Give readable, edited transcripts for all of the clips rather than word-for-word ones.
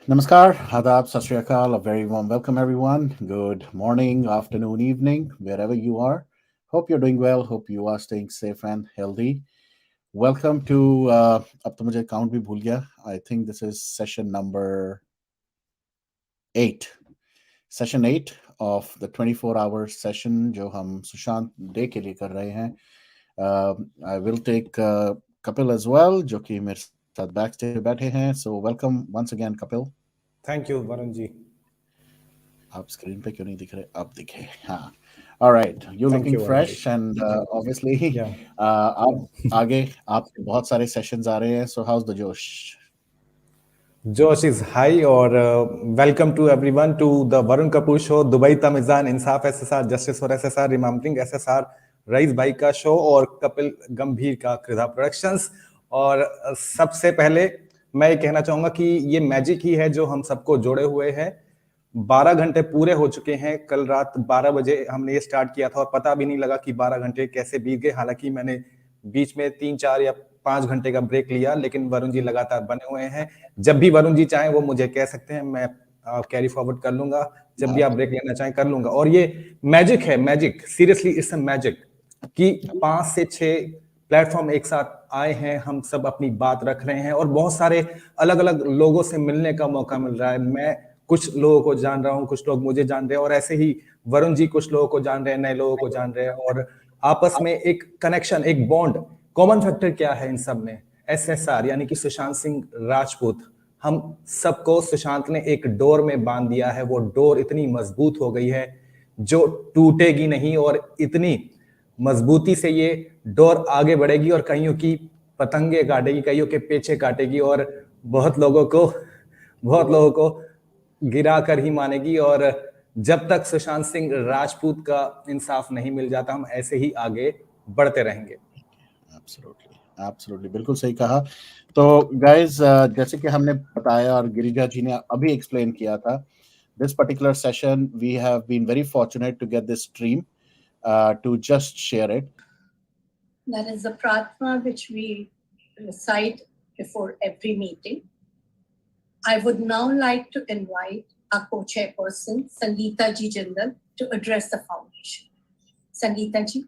Namaskar, Adab, Sat Shri Akal, a very warm welcome, everyone. Good morning, afternoon, evening, wherever you are. Hope you're doing well. Hope you are staying safe and healthy. Welcome to, अब तो मुझे count भी भूल गया. I think this is session number 8. Session 8 of the 24-hour session जो हम Sushant day के लिए कर रहे हैं. I will take Kapil as well, जो कि मेरे साथ बैक स्टेज पे बैठे हैं. So welcome once again, Kapil. Thank you Varun ji. आप स्क्रीन पे क्यों नहीं दिख रहे? अब दिखे. हाँ. All right. You're Thank looking you, Varun fresh ji. and obviously Yeah. आप आगे आपके बहुत सारे सेशंस आ रहे हैं. So how's the Josh? Josh is high और welcome to everyone to the Varun Kapoor show, Dubai तमिजान इंसाफ SSR, justice for SSR, remembering SSR, Raees भाई का शो और कपिल गंभीर का कृधा प्रोडक्शंस. और सबसे पहले मैं ये कहना चाहूंगा कि ये मैजिक ही है जो हम सबको जोड़े हुए है. 12 घंटे पूरे हो चुके हैं. कल रात 12 बजे हमने ये स्टार्ट किया था और पता भी नहीं लगा कि 12 घंटे कैसे बीत गए. हालांकि मैंने बीच में 3-4 या 5 घंटे का ब्रेक लिया, लेकिन वरुण जी लगातार बने हुए हैं. जब भी वरुण जी चाहें वो मुझे कह सकते हैं, मैं कैरी फॉरवर्ड कर लूंगा. जब भी आप ब्रेक लेना चाहें कर लूंगा. और ये मैजिक है, magic, seriously it's a magic कि 5 से 6 प्लेटफॉर्म एक साथ आए हैं. हम सब अपनी बात रख रहे हैं और बहुत सारे अलग अलग लोगों से मिलने का मौका मिल रहा है. मैं कुछ लोगों को जान रहा हूं, कुछ लोग मुझे जान रहे हैं और ऐसे ही वरुण जी कुछ लोगों को जान रहे हैं, नए लोगों को जान रहे हैं. और आपस में एक कनेक्शन, एक बॉन्ड. कॉमन फैक्टर क्या है इन सब में? SSR यानी कि सुशांत सिंह राजपूत. हम सबको सुशांत ने एक डोर में बांध दिया है. वो डोर इतनी मजबूत हो गई है जो टूटेगी नहीं और इतनी मजबूती से ये डोर आगे बढ़ेगी और कईयों की पतंगे काटेगी, कईयों के पेचे काटेगी और बहुत लोगों को गिरा कर ही मानेगी. और जब तक सुशांत सिंह राजपूत का इंसाफ नहीं मिल जाता हम ऐसे ही आगे बढ़ते रहेंगे. Absolutely, बिल्कुल सही कहा. तो गाइज जैसे कि हमने बताया और गिरिजा जी ने अभी एक्सप्लेन किया था, this particular session we have been very fortunate to get this stream to just share it. That is the pratma which we recite before every meeting. I would now like to invite our co-chairperson, Sangeeta Ji Jindal, to address the foundation. Sangeeta Ji.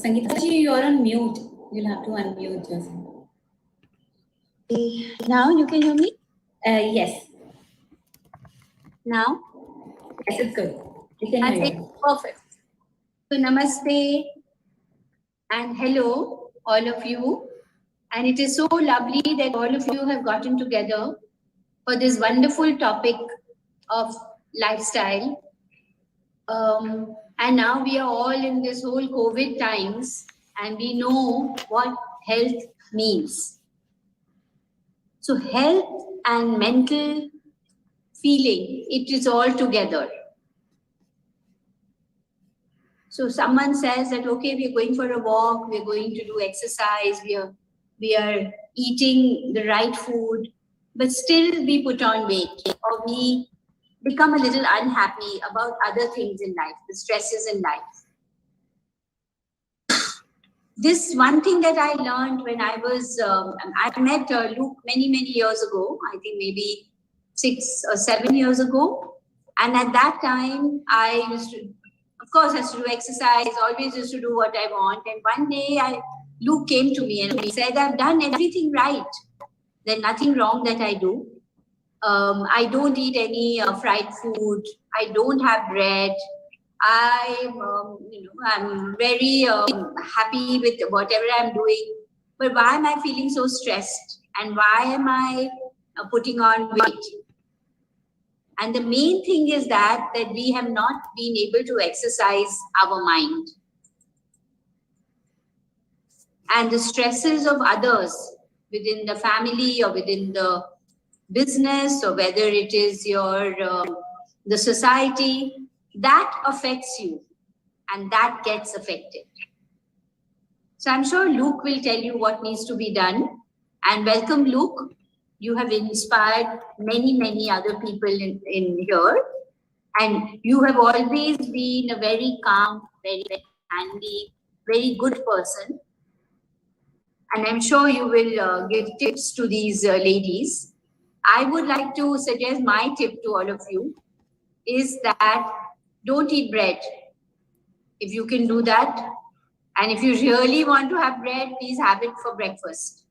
Sangeeta Ji, you are on mute. You'll have to unmute yourself. Now you can hear me? Yes. Now? Yes, it's good. You can hear you. Perfect. So namaste and hello, all of you. And it is so lovely that all of you have gotten together for this wonderful topic of lifestyle. And now we are all in this whole COVID times and we know what health means. So health and mental feeling, it is all together. So someone says that, okay, we are going for a walk, we are going to do exercise, we are eating the right food, but still we put on weight or we become a little unhappy about other things in life, the stresses in life. This one thing that I learned when I was, I met Luke many years ago, I think maybe 6 or 7 years ago. And at that time, I used to, of course, I used to do exercise, always used to do what I want. And one day, Luke came to me and he said, I've done everything right. There's nothing wrong that I do. I don't eat any fried food. I don't have bread. I'm very happy with whatever I'm doing. But why am I feeling so stressed? And why am I putting on weight? And the main thing is that we have not been able to exercise our mind. And the stresses of others within the family or within the business or whether it is your the society, that affects you and that gets affected. So I'm sure Luke will tell you what needs to be done. And welcome, Luke. You have inspired many other people in here. And you have always been a very calm, very handy, very good person. And I'm sure you will give tips to these ladies. I would like to suggest my tip to all of you is that don't eat bread. If you can do that, and if you really want to have bread, please have it for breakfast.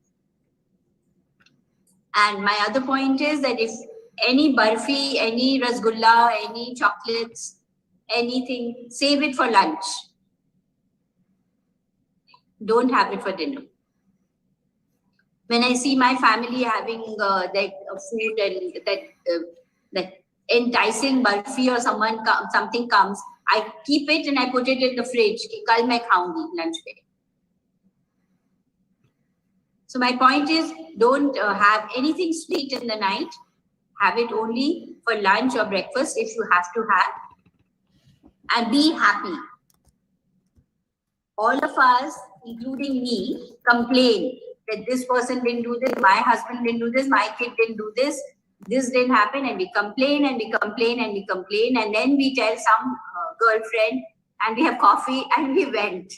And my other point is that if any barfi, any rasgulla, any chocolates, anything, save it for lunch. Don't have it for dinner. When I see my family having that food and that enticing barfi or something comes, I keep it and I put it in the fridge. Ki kal main khaungi lunch pe. So my point is, don't have anything sweet in the night. Have it only for lunch or breakfast if you have to have. And be happy. All of us, including me, complain that this person didn't do this, my husband didn't do this, my kid didn't do this didn't happen, and we complain and we complain and we complain, and then we tell some girlfriend and we have coffee and we went.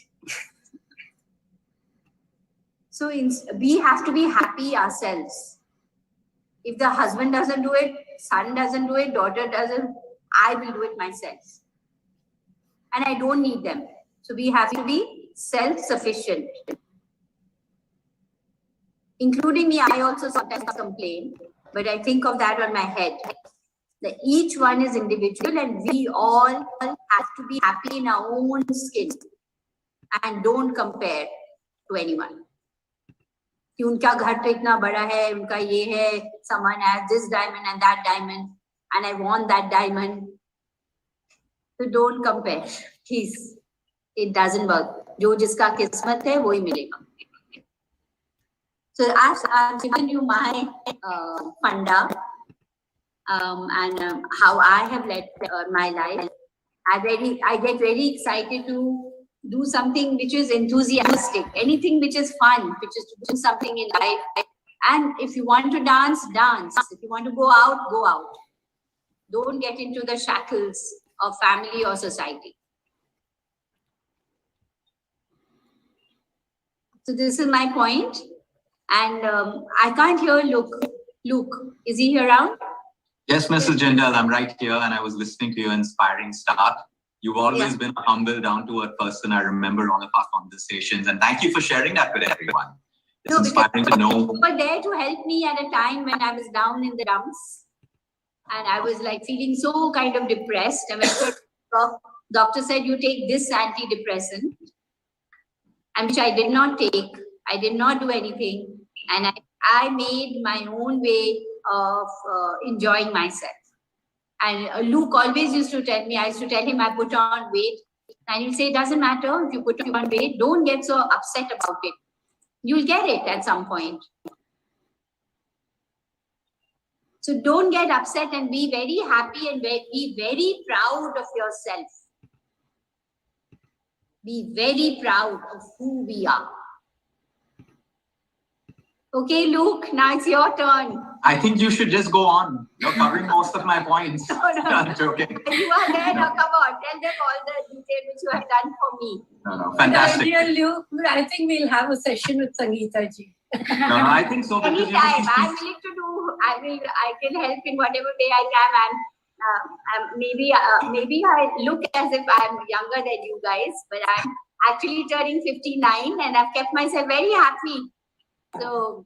So we have to be happy ourselves. If the husband doesn't do it, son doesn't do it, daughter doesn't, I will do it myself. And I don't need them. So we have to be self-sufficient. Including me, I also sometimes complain, but I think of that on my head. That each one is individual and we all have to be happy in our own skin. And don't compare to anyone. कि उनका घर तो इतना बड़ा है, उनका ये है, someone has this diamond and that diamond, and I want that diamond. So don't compare, please. It doesn't work. जो जिसका किस्मत है, वही मिलेगा. So I've given you my funda and how I have led my life. I get very excited to do something which is enthusiastic, anything which is fun, which is to do something in life. And if you want to dance, dance. If you want to go out, go out. Don't get into the shackles of family or society. So this is my point. And I can't hear Luke. Luke, is he around? Yes, Mrs. Jindal, I'm right here and I was listening to your inspiring start. You've always been a humble, down-to-earth person. I remember all of our conversations, and thank you for sharing that with everyone. It's inspiring to know. You were there to help me at a time when I was down in the dumps, and I was like feeling so kind of depressed. And when the doctor said, you take this antidepressant, and which I did not take. I did not do anything, and I made my own way of enjoying myself. And Luke always used to tell me, I used to tell him I put on weight. And he'll say, it doesn't matter if you put on weight, don't get so upset about it. You'll get it at some point. So don't get upset and be very happy and be very proud of yourself. Be very proud of who we are. Okay, Luke, now it's your turn. I think you should just go on. You're covering most of my points. No. I'm joking. You are there now, come on. Tell them all the details which you have done for me. No, fantastic. Dear Luke, I think we'll have a session with Sangeeta ji. No, I think so. Anytime, I'm willing to do, I can help in whatever way I can. Maybe I look as if I'm younger than you guys, but I'm actually turning 59 and I've kept myself very happy. So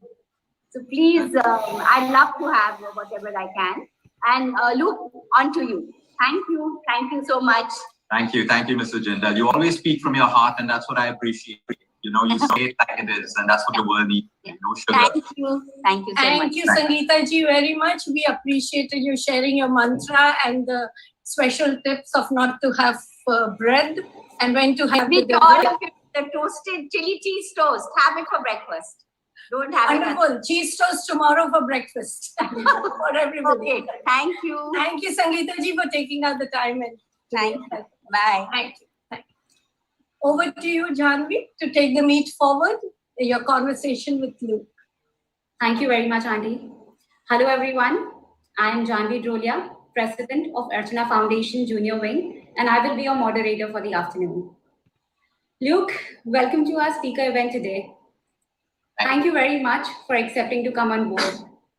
please, I'd love to have whatever I can. And Luke, on to you. Thank you so much. Thank you, Mr. Jindal. You always speak from your heart, and that's what I appreciate. You know, you say it like it is, and that's what the world needs. No sugar. Thank you so much. Thank you, Sangeeta ji, very much. We appreciated you sharing your mantra and the special tips of not to have bread and when to have the toasted chili cheese toast. Have it for breakfast. Don't have Wonderful. Cheese toast tomorrow for breakfast. For everybody. Okay. Thank you. Thank you, Sangeeta ji, for taking out the time. And thank you. Bye. Thank you. Over to you, Janvi, to take the meet forward, your conversation with Luke. Thank you very much, Auntie. Hello, everyone. I am Janvi Drolia, President of Archana Foundation Junior Wing, and I will be your moderator for the afternoon. Luke, welcome to our speaker event today. Thank you very much for accepting to come on board.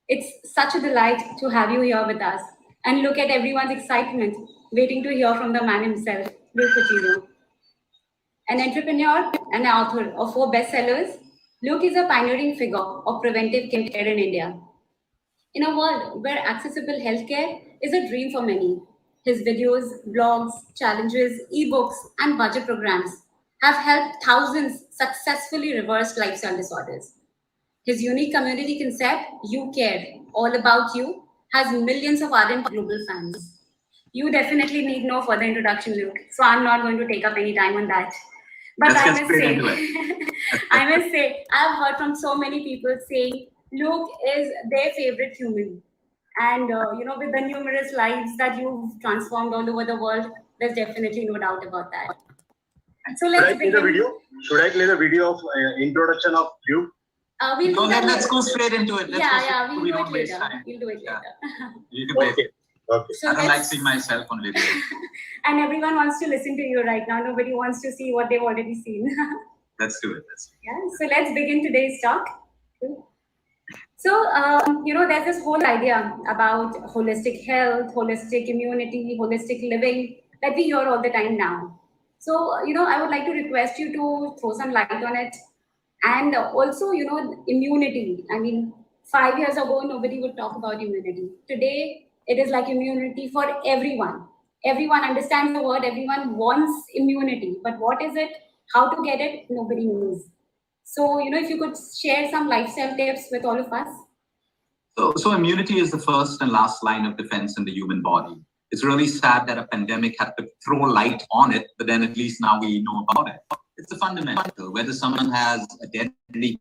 It's such a delight to have you here with us, and look at everyone's excitement waiting to hear from the man himself, Luke Coutinho. An entrepreneur and author of 4 bestsellers, Luke is a pioneering figure of preventive care in India. In a world where accessible healthcare is a dream for many, his videos, blogs, challenges, ebooks, and budget programs have helped thousands successfully reverse lifestyle disorders. His unique community concept, You Care, All About You, has millions of ardent global fans. You definitely need no further introduction, Luke, so I'm not going to take up any time on that. But I must say, I've heard from so many people saying Luke is their favorite human. And, with the numerous lives that you've transformed all over the world, there's definitely no doubt about that. So let's begin. Should I play the video of introduction of Luke? Let's go straight into it. We'll do it later. You can play it. Okay. So I don't like seeing myself on video. And everyone wants to listen to you right now. Nobody wants to see what they've already seen. Let's do it. Yeah. So let's begin today's talk. So, there's this whole idea about holistic health, holistic immunity, holistic living that we hear all the time now. So, I would like to request you to throw some light on it. And also, immunity. I mean, 5 years ago, nobody would talk about immunity. Today, it is like immunity for everyone. Everyone understands the word. Everyone wants immunity. But what is it? How to get it? Nobody knows. So, if you could share some lifestyle tips with all of us. So immunity is the first and last line of defense in the human body. It's really sad that a pandemic had to throw light on it, but then at least now we know about it. It's a fundamental. Whether someone has a deadly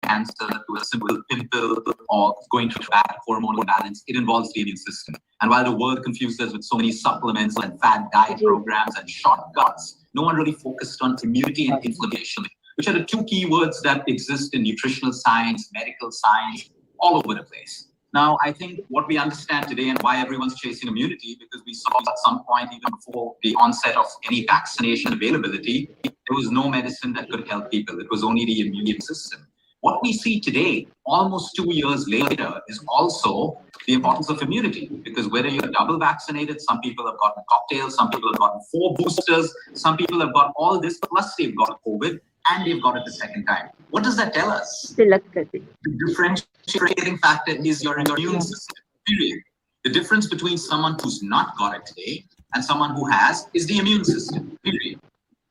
cancer to a simple pimple or going through bad hormonal balance, it involves the immune system. And while the world confused us with so many supplements and fad diet programs and shortcuts, no one really focused on immunity and inflammation, which are the 2 key words that exist in nutritional science, medical science, all over the place. Now, I think what we understand today and why everyone's chasing immunity, because we saw at some point, even before the onset of any vaccination availability, there was no medicine that could help people. It was only the immune system. What we see today, almost 2 years later, is also the importance of immunity, because whether you're double vaccinated, some people have gotten cocktails, some people have gotten 4 boosters, some people have got all this, plus they've got COVID and they've got it the second time. What does that tell us? The differentiating factor is your immune system, period. The difference between someone who's not got it today and someone who has is the immune system, period.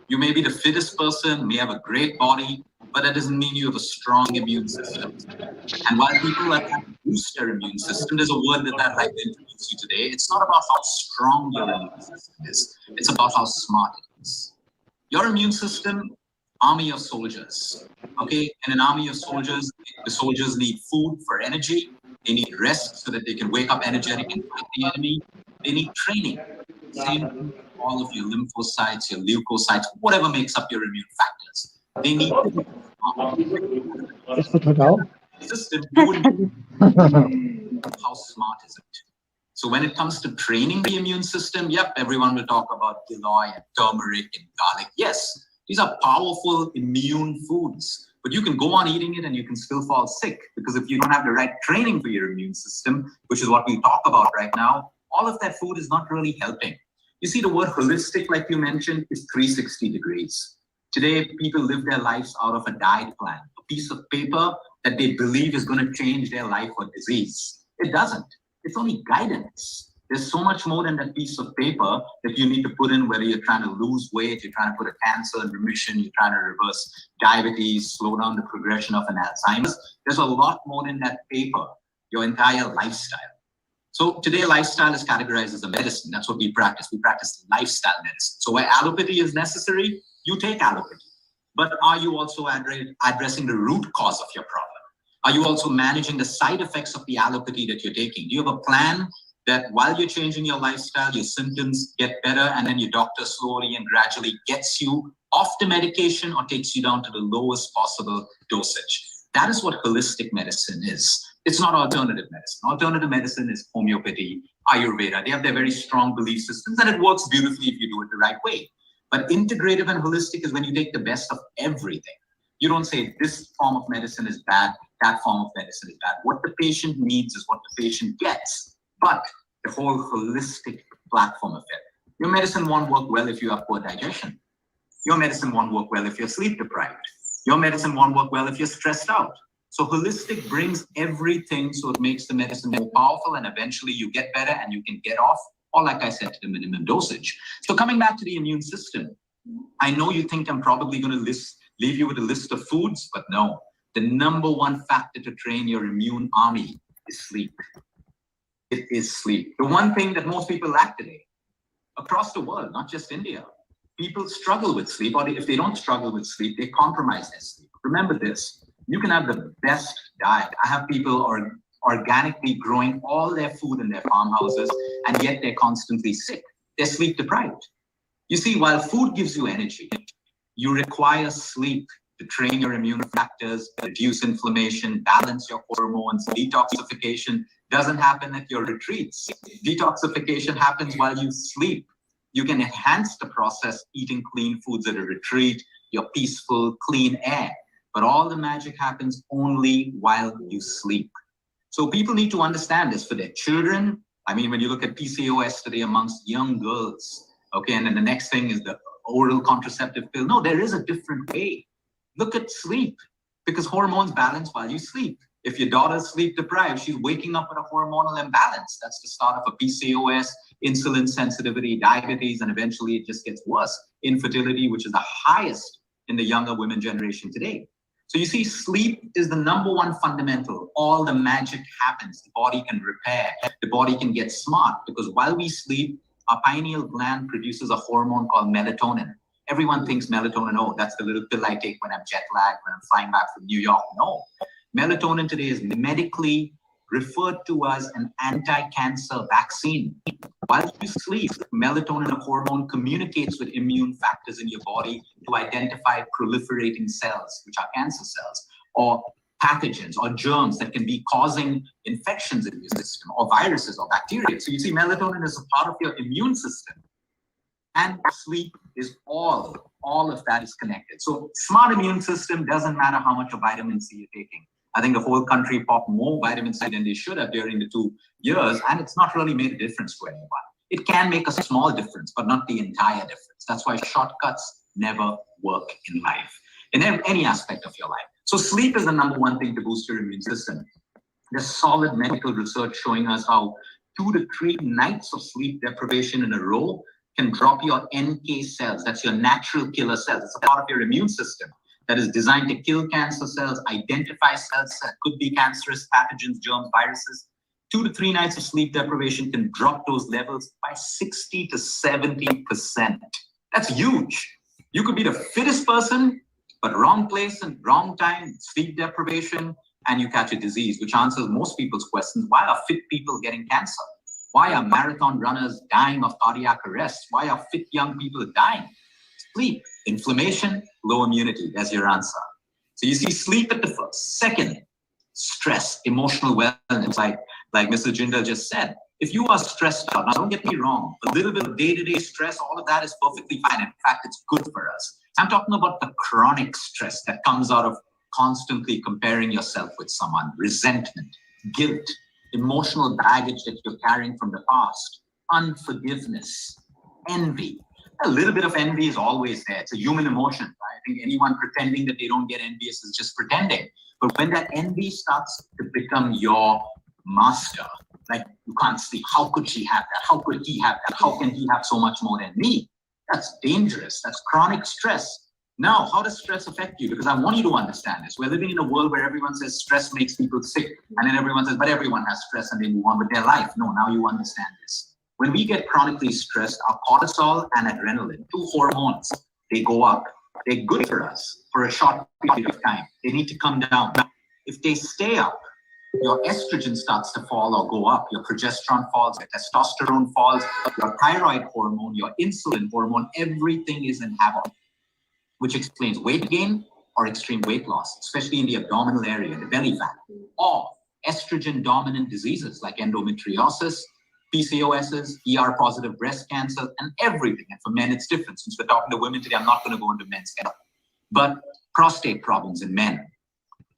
You may be the fittest person, may have a great body, but that doesn't mean you have a strong immune system. And while people are trying to boost their immune system, there's a word that I'd like to introduce you today. It's not about how strong your immune system is. It's about how smart it is. Your immune system, army of soldiers. Okay, in an army of soldiers, the soldiers need food for energy. They need rest so that they can wake up energetic and fight the enemy. They need training. Same thing with all of your lymphocytes, your leukocytes, whatever makes up your immune factors. They need system. How smart is it? So when it comes to training the immune system, yep, everyone will talk about Giloy and turmeric and garlic. Yes, these are powerful immune foods, but you can go on eating it and you can still fall sick, because if you don't have the right training for your immune system, which is what we talk about right now, all of that food is not really helping. You see, the word holistic, like you mentioned, is 360 degrees. Today, people live their lives out of a diet plan, a piece of paper that they believe is going to change their life or disease. It doesn't. It's only guidance. There's so much more than that piece of paper that you need to put in, whether you're trying to lose weight, you're trying to put a cancer in remission, you're trying to reverse diabetes, slow down the progression of an Alzheimer's. There's a lot more than that paper, your entire lifestyle. So today, lifestyle is categorized as a medicine. That's what we practice. We practice lifestyle medicine. So where allopathy is necessary, you take allopathy. But are you also addressing the root cause of your problem? Are you also managing the side effects of the allopathy that you're taking? Do you have a plan that while you're changing your lifestyle, your symptoms get better, and then your doctor slowly and gradually gets you off the medication or takes you down to the lowest possible dosage? That is what holistic medicine is. It's not alternative medicine. Alternative medicine is homeopathy, Ayurveda. They have their very strong belief systems, and it works beautifully if you do it the right way. But integrative and holistic is when you take the best of everything. You don't say this form of medicine is bad, that form of medicine is bad. What the patient needs is what the patient gets. But the whole holistic platform of it. Your medicine won't work well if you have poor digestion. Your medicine won't work well if you're sleep deprived. Your medicine won't work well if you're stressed out. So holistic brings everything, so it makes the medicine more powerful, and eventually you get better and you can get off, or like I said, to the minimum dosage. So coming back to the immune system, I know you think I'm probably going to leave you with a list of foods, but no. The number one factor to train your immune army is sleep. It is sleep. The one thing that most people lack today, across the world, not just India, people struggle with sleep, or if they don't struggle with sleep, they compromise their sleep. Remember this, you can have the best diet. I have people organically growing all their food in their farmhouses, and yet they're constantly sick. They're sleep deprived. You see, while food gives you energy, you require sleep to train your immune factors, reduce inflammation, balance your hormones. Detoxification doesn't happen at your retreats. Detoxification happens while you sleep. You can enhance the process eating clean foods at a retreat, your peaceful, clean air. But all the magic happens only while you sleep. So people need to understand this for their children. I mean, when you look at PCOS today amongst young girls, okay, and then the next thing is the oral contraceptive pill. No, there is a different way. Look at sleep, because hormones balance while you sleep. If your daughter's sleep deprived, she's waking up with a hormonal imbalance. That's the start of a PCOS, insulin sensitivity, diabetes, and eventually it just gets worse. Infertility, which is the highest in the younger women generation today. So you see, sleep is the number one fundamental. All the magic happens. The body can repair. The body can get smart, because while we sleep, our pineal gland produces a hormone called melatonin. Everyone thinks melatonin, oh, that's the little pill I take when I'm jet lagged, when I'm flying back from New York. No. Melatonin today is medically referred to as an anti-cancer vaccine. While you sleep, melatonin, a hormone, communicates with immune factors in your body to identify proliferating cells, which are cancer cells, or pathogens or germs that can be causing infections in your system, or viruses or bacteria. So you see, melatonin is a part of your immune system. And sleep is all of that is connected. So smart immune system, doesn't matter how much of vitamin C you're taking. I think the whole country popped more vitamin C than they should have during the 2 years, and it's not really made a difference to anyone. It can make a small difference, but not the entire difference. That's why shortcuts never work in life, in any aspect of your life. So sleep is the number one thing to boost your immune system. There's solid medical research showing us how 2 to 3 nights of sleep deprivation in a row can drop your NK cells. That's your natural killer cells. It's a part of your immune system that is designed to kill cancer cells, identify cells that could be cancerous, pathogens, germs, viruses. 2 to 3 nights of sleep deprivation can drop those levels by 60 to 70%. That's huge. You could be the fittest person, but wrong place and wrong time, sleep deprivation, and you catch a disease, which answers most people's questions. Why are fit people getting cancer? Why are marathon runners dying of cardiac arrest? Why are fit young people dying? Sleep, inflammation, low immunity. There's your answer. So you see, sleep at the first. Second, stress, emotional wellness. Like Mr. Jindal just said, if you are stressed out, now don't get me wrong, a little bit of day-to-day stress, all of that is perfectly fine. In fact, it's good for us. I'm talking about the chronic stress that comes out of constantly comparing yourself with someone, resentment, guilt, emotional baggage that you're carrying from the past, unforgiveness, envy. A little bit of envy is always there. It's a human emotion. I think anyone pretending that they don't get envious is just pretending. But when that envy starts to become your master, like you can't sleep, how could she have that? How could he have that? How can he have so much more than me? That's dangerous. That's chronic stress. Now, how does stress affect you? Because I want you to understand this. We're living in a world where everyone says stress makes people sick. And then everyone says, but everyone has stress and they move on with their life. No, now you understand this. When we get chronically stressed, our cortisol and adrenaline, 2 hormones, they go up. They're good for us for a short period of time. They need to come down. If they stay up, your estrogen starts to fall or go up. Your progesterone falls, your testosterone falls, your thyroid hormone, your insulin hormone, everything is in havoc, which explains weight gain or extreme weight loss, especially in the abdominal area, the belly fat, or estrogen-dominant diseases like endometriosis, PCOSs, ER-positive breast cancer, and everything. And for men, it's different. Since we're talking to women today, I'm not going to go into men's health. But prostate problems in men,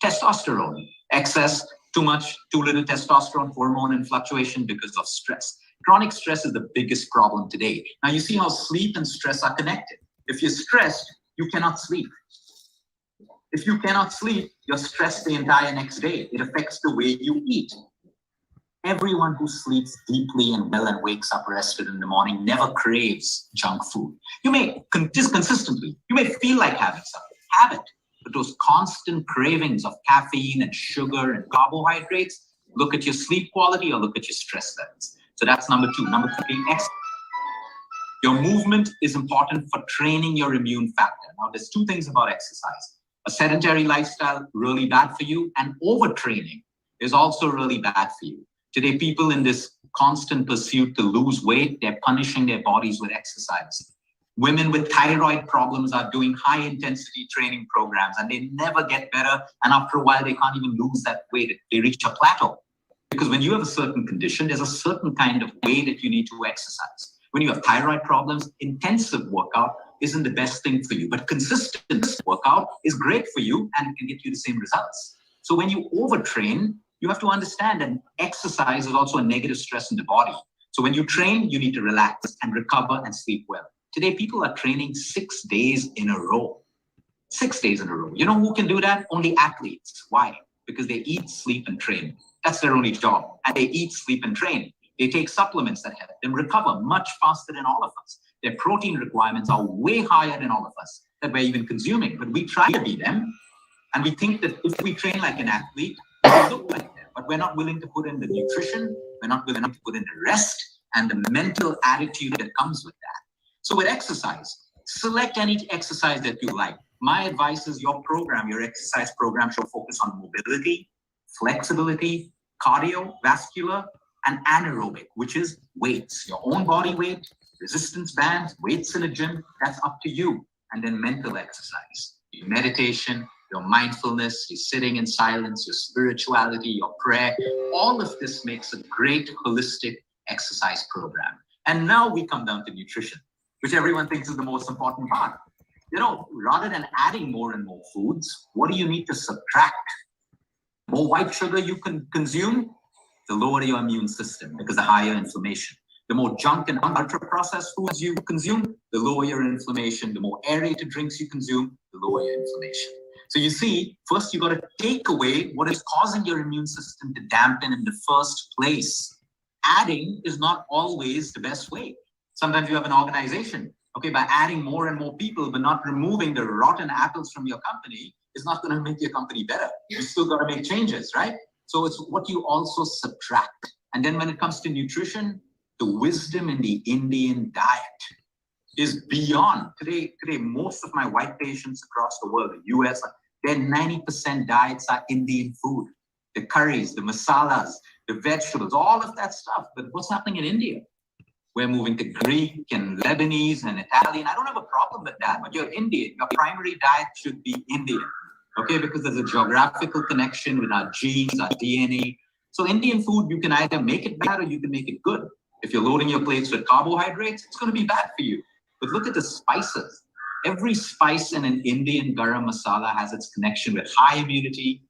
testosterone, excess, too much, too little testosterone, hormone and fluctuation because of stress. Chronic stress is the biggest problem today. Now you see how sleep and stress are connected. If you're stressed, you cannot sleep. If you cannot sleep, you're stressed the entire next day. It affects the way you eat. Everyone who sleeps deeply and well and wakes up rested in the morning never craves junk food. You may, just consistently, you may feel like having something, have it. But those constant cravings of caffeine and sugar and carbohydrates, look at your sleep quality or look at your stress levels. So that's number 2. Number 3, exercise. Your movement is important for training your immune factor. Now, there's 2 things about exercise. A sedentary lifestyle, really bad for you, and overtraining is also really bad for you. Today, people in this constant pursuit to lose weight, they're punishing their bodies with exercise. Women with thyroid problems are doing high-intensity training programs, and they never get better, and after a while, they can't even lose that weight. They reach a plateau. Because when you have a certain condition, there's a certain kind of way that you need to exercise. When you have thyroid problems, intensive workout isn't the best thing for you, but consistent workout is great for you and it can get you the same results. So when you overtrain, you have to understand that exercise is also a negative stress in the body. So when you train, you need to relax and recover and sleep well. Today, people are training 6 days in a row. 6 days in a row. You know who can do that? Only athletes. Why? Because they eat, sleep, and train. That's their only job. And they eat, sleep, and train. They take supplements that help them recover much faster than all of us. Their protein requirements are way higher than all of us that we're even consuming. But we try to be them. And we think that if we train like an athlete, we look like them. But we're not willing to put in the nutrition. We're not willing to put in the rest and the mental attitude that comes with that. So with exercise, select any exercise that you like. My advice is your program, your exercise program should focus on mobility, flexibility, cardiovascular, and anaerobic, which is weights, your own body weight, resistance bands, weights in a gym, that's up to you. And then mental exercise, your meditation, your mindfulness, your sitting in silence, your spirituality, your prayer, all of this makes a great holistic exercise program. And now we come down to nutrition, which everyone thinks is the most important part. You know, rather than adding more and more foods, what do you need to subtract? More white sugar you can consume, the lower your immune system because the higher inflammation. The more junk and ultra-processed foods you consume, the lower your inflammation. The more aerated drinks you consume, the lower your inflammation. So you see, first you got to take away what is causing your immune system to dampen in the first place. Adding is not always the best way. Sometimes you have an organization, okay, by adding more and more people, but not removing the rotten apples from your company is not going to make your company better. You still got to make changes, right? So it's what you also subtract. And then when it comes to nutrition, the wisdom in the Indian diet is beyond. Today, most of my white patients across the world, the US, their 90% diets are Indian food. The curries, the masalas, the vegetables, all of that stuff. But what's happening in India? We're moving to Greek and Lebanese and Italian. I don't have a problem with that, but you're Indian. Your primary diet should be Indian, okay? Because there's a geographical connection with our genes, our DNA. So Indian food, you can either make it bad or you can make it good. If you're loading your plates with carbohydrates, it's going to be bad for you. But look at the spices. Every spice in an Indian garam masala has its connection with high immunity,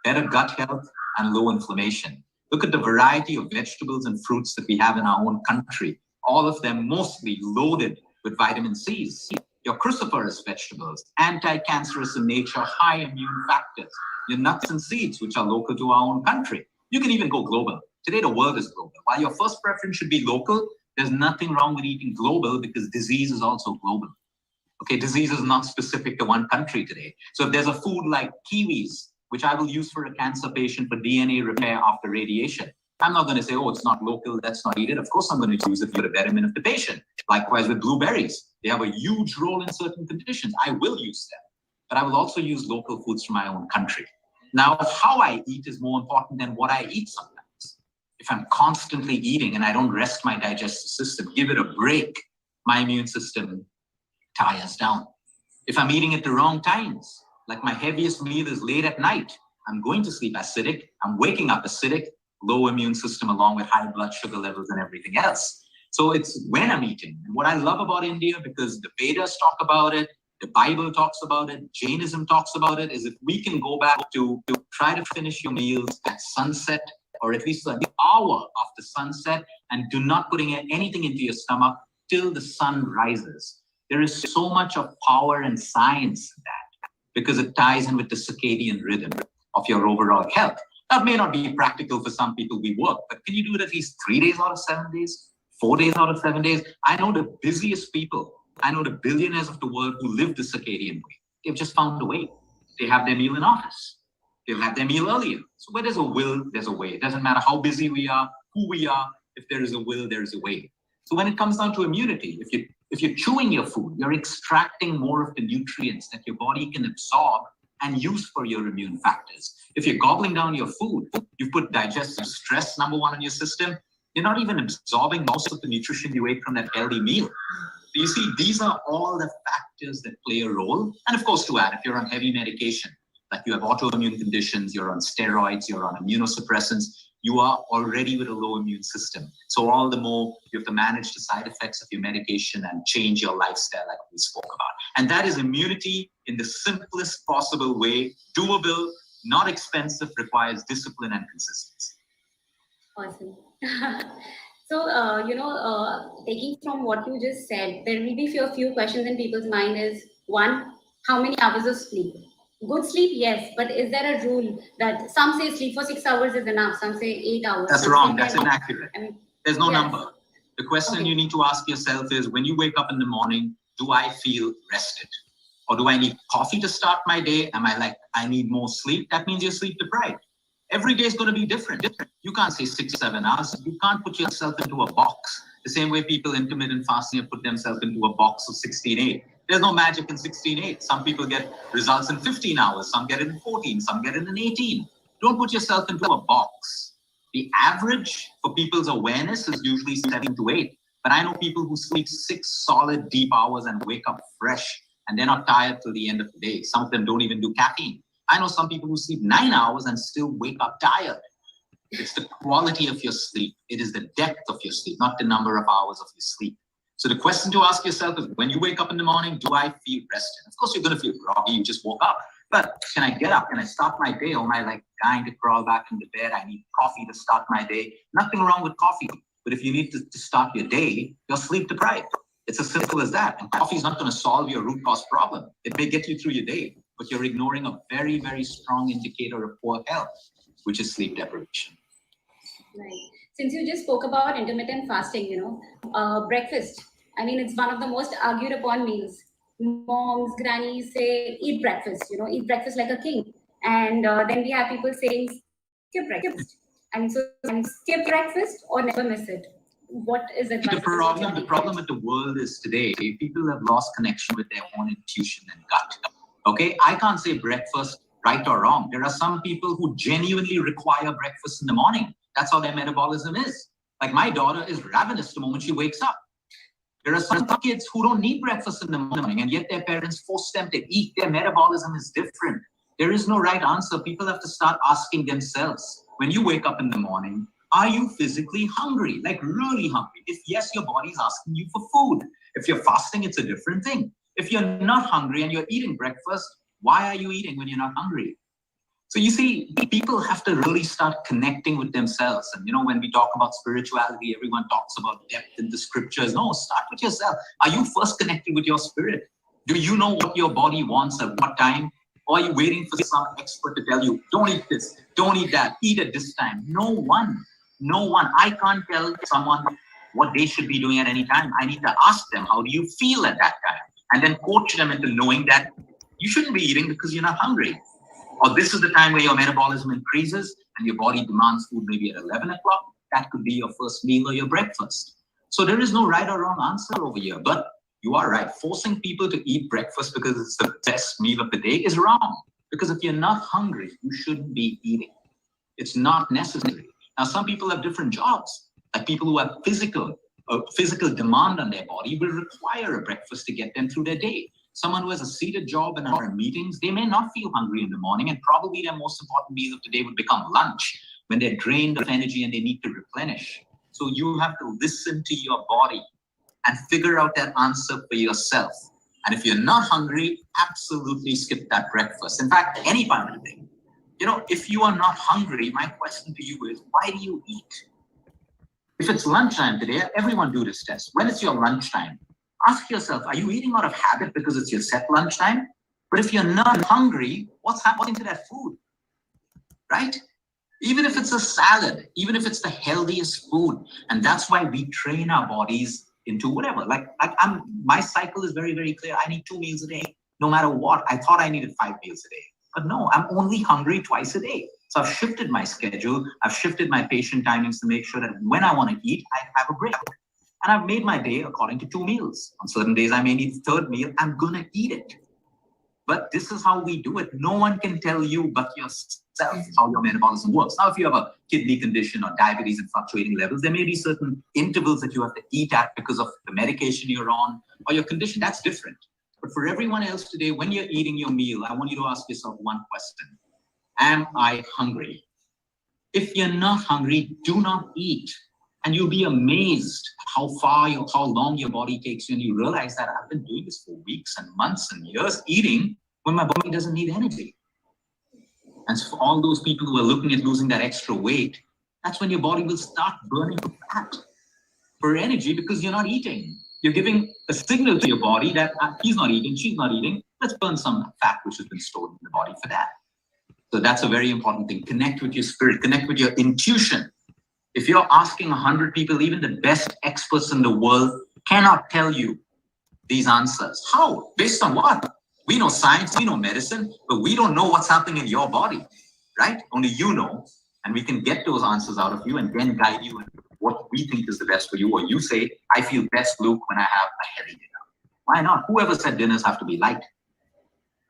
better gut health, and low inflammation. Look at the variety of vegetables and fruits that we have in our own country. All of them mostly loaded with vitamin C's. Your cruciferous vegetables, anti-cancerous in nature, high immune factors. Your nuts and seeds, which are local to our own country. You can even go global. Today, the world is global. While your first preference should be local, there's nothing wrong with eating global because disease is also global. Okay, disease is not specific to one country today. So if there's a food like kiwis, which I will use for a cancer patient for DNA repair after radiation, I'm not going to say, oh, it's not local, let's not eat it. Of course, I'm going to use it for the betterment of the patient. Likewise with blueberries. They have a huge role in certain conditions. I will use them. But I will also use local foods from my own country. Now, how I eat is more important than what I eat sometimes. If I'm constantly eating and I don't rest my digestive system, give it a break, my immune system tires down. If I'm eating at the wrong times, like my heaviest meal is late at night, I'm going to sleep acidic. I'm waking up acidic, low immune system along with high blood sugar levels and everything else. So it's when I'm eating. And what I love about India, because the Vedas talk about it, the Bible talks about it, Jainism talks about it, is if we can go back to try to finish your meals at sunset, or at least an hour after sunset, and do not putting anything into your stomach till the sun rises. There is so much of power and science in that, because it ties in with the circadian rhythm of your overall health. That may not be practical for some people we work, but can you do it at least 3 days out of 7 days, 4 days out of 7 days? I know the busiest people, I know the billionaires of the world who live the circadian way. They've just found a way. They have their meal in office. They'll have their meal earlier. So where there's a will, there's a way. It doesn't matter how busy we are, who we are. If there is a will, there is a way. So when it comes down to immunity, if you're chewing your food, you're extracting more of the nutrients that your body can absorb and use for your immune factors. If you're gobbling down your food, you've put digestive stress, number one, in your system. You're not even absorbing most of the nutrition you ate from that healthy meal. So you see, these are all the factors that play a role. And of course, to add, if you're on heavy medication, like you have autoimmune conditions, you're on steroids, you're on immunosuppressants, you are already with a low immune system. So all the more you have to manage the side effects of your medication and change your lifestyle like we spoke about. And that is immunity in the simplest possible way, doable, not expensive, requires discipline and consistency. Awesome. So, taking from what you just said, there will be a few questions in people's mind is, one, how many hours of sleep? Good sleep, yes, but is there a rule that some say sleep for 6 hours is enough, some say 8 hours? That's wrong, that's inaccurate. There's no number. The question you need to ask yourself is, when you wake up in the morning, do I feel rested? Or do I need coffee to start my day? Am I like, I need more sleep? That means you're sleep deprived. Every day is going to be different. You can't say 6, 7 hours. You can't put yourself into a box. The same way people intermittent fasting have put themselves into a box of 16-8. There's no magic in 16-8. Some people get results in 15 hours. Some get it in 14. Some get it in 18. Don't put yourself into a box. The average for people's awareness is usually 7 to 8. But I know people who sleep 6 solid deep hours and wake up fresh, and they're not tired till the end of the day. Some of them don't even do caffeine. I know some people who sleep 9 hours and still wake up tired. It's the quality of your sleep. It is the depth of your sleep, not the number of hours of your sleep. So the question to ask yourself is, when you wake up in the morning, do I feel rested? Of course, you're going to feel groggy. You just woke up. But can I get up? Can I start my day? Or am I like dying to crawl back into bed? I need coffee to start my day. Nothing wrong with coffee. But if you need to start your day, you're sleep deprived. It's as simple as that. And coffee is not going to solve your root cause problem. It may get you through your day, but you're ignoring a very, very strong indicator of poor health, which is sleep deprivation. Right. Since you just spoke about intermittent fasting, breakfast. I mean, it's one of the most argued upon meals. Moms, grannies say, eat breakfast, eat breakfast like a king. And then we have people saying, skip breakfast. And so skip breakfast or never miss it. What is it? The problem with the world is today, people have lost connection with their own intuition and gut. Okay, I can't say breakfast right or wrong. There are some people who genuinely require breakfast in the morning. That's how their metabolism is. Like my daughter is ravenous the moment she wakes up. There are some kids who don't need breakfast in the morning, and yet their parents force them to eat. Their metabolism is different. There is no right answer. People have to start asking themselves, when you wake up in the morning, are you physically hungry? Like really hungry? If yes, your body is asking you for food. If you're fasting, it's a different thing. If you're not hungry and you're eating breakfast, why are you eating when you're not hungry? So you see, people have to really start connecting with themselves. And when we talk about spirituality, everyone talks about depth in the scriptures. No, start with yourself. Are you first connected with your spirit? Do you know what your body wants at what time? Or are you waiting for some expert to tell you, don't eat this, don't eat that, eat at this time? No one. I can't tell someone what they should be doing at any time. I need to ask them, how do you feel at that time? And then coach them into knowing that you shouldn't be eating because you're not hungry. Or this is the time where your metabolism increases and your body demands food maybe at 11 o'clock. That could be your first meal or your breakfast. So there is no right or wrong answer over here. But you are right. Forcing people to eat breakfast because it's the best meal of the day is wrong. Because if you're not hungry, you shouldn't be eating. It's not necessary. Now, some people have different jobs. Like people who have physical demand on their body will require a breakfast to get them through their day. Someone who has a seated job and are in meetings, they may not feel hungry in the morning, and probably their most important meal of the day would become lunch when they're drained of energy and they need to replenish. So you have to listen to your body and figure out that answer for yourself. And if you're not hungry, absolutely skip that breakfast. In fact, any part of the day. If you are not hungry, my question to you is, why do you eat? If it's lunchtime today, everyone do this test. When it's your lunchtime, ask yourself, are you eating out of habit because it's your set lunchtime? But if you're not hungry, what's happening to that food? Right? Even if it's a salad, even if it's the healthiest food. And that's why we train our bodies into whatever. My cycle is very, very clear. I need 2 meals a day, no matter what. I thought I needed 5 meals a day. But no, I'm only hungry twice a day. So I've shifted my schedule. I've shifted my patient timings to make sure that when I want to eat, I have a break. And I've made my day according to 2 meals. On certain days, I may need the third meal. I'm going to eat it. But this is how we do it. No one can tell you but yourself how your metabolism works. Now, if you have a kidney condition or diabetes and fluctuating levels, there may be certain intervals that you have to eat at because of the medication you're on or your condition. That's different. But for everyone else today, when you're eating your meal, I want you to ask yourself one question. Am I hungry? If you're not hungry, do not eat. And you'll be amazed how long your body takes you. And you realize that I've been doing this for weeks and months and years, eating when my body doesn't need energy. And so for all those people who are looking at losing that extra weight, that's when your body will start burning fat for energy because you're not eating. You're giving a signal to your body that he's not eating, she's not eating. Let's burn some fat which has been stored in the body for that. So that's a very important thing. Connect with your spirit, connect with your intuition. If you're asking 100 people, even the best experts in the world cannot tell you these answers. How? Based on what? We know science, we know medicine, but we don't know what's happening in your body, right? Only you know, and we can get those answers out of you and then guide you in what we think is the best for you. Or you say, I feel best, Luke, when I have a heavy dinner. Why not? Whoever said dinners have to be light?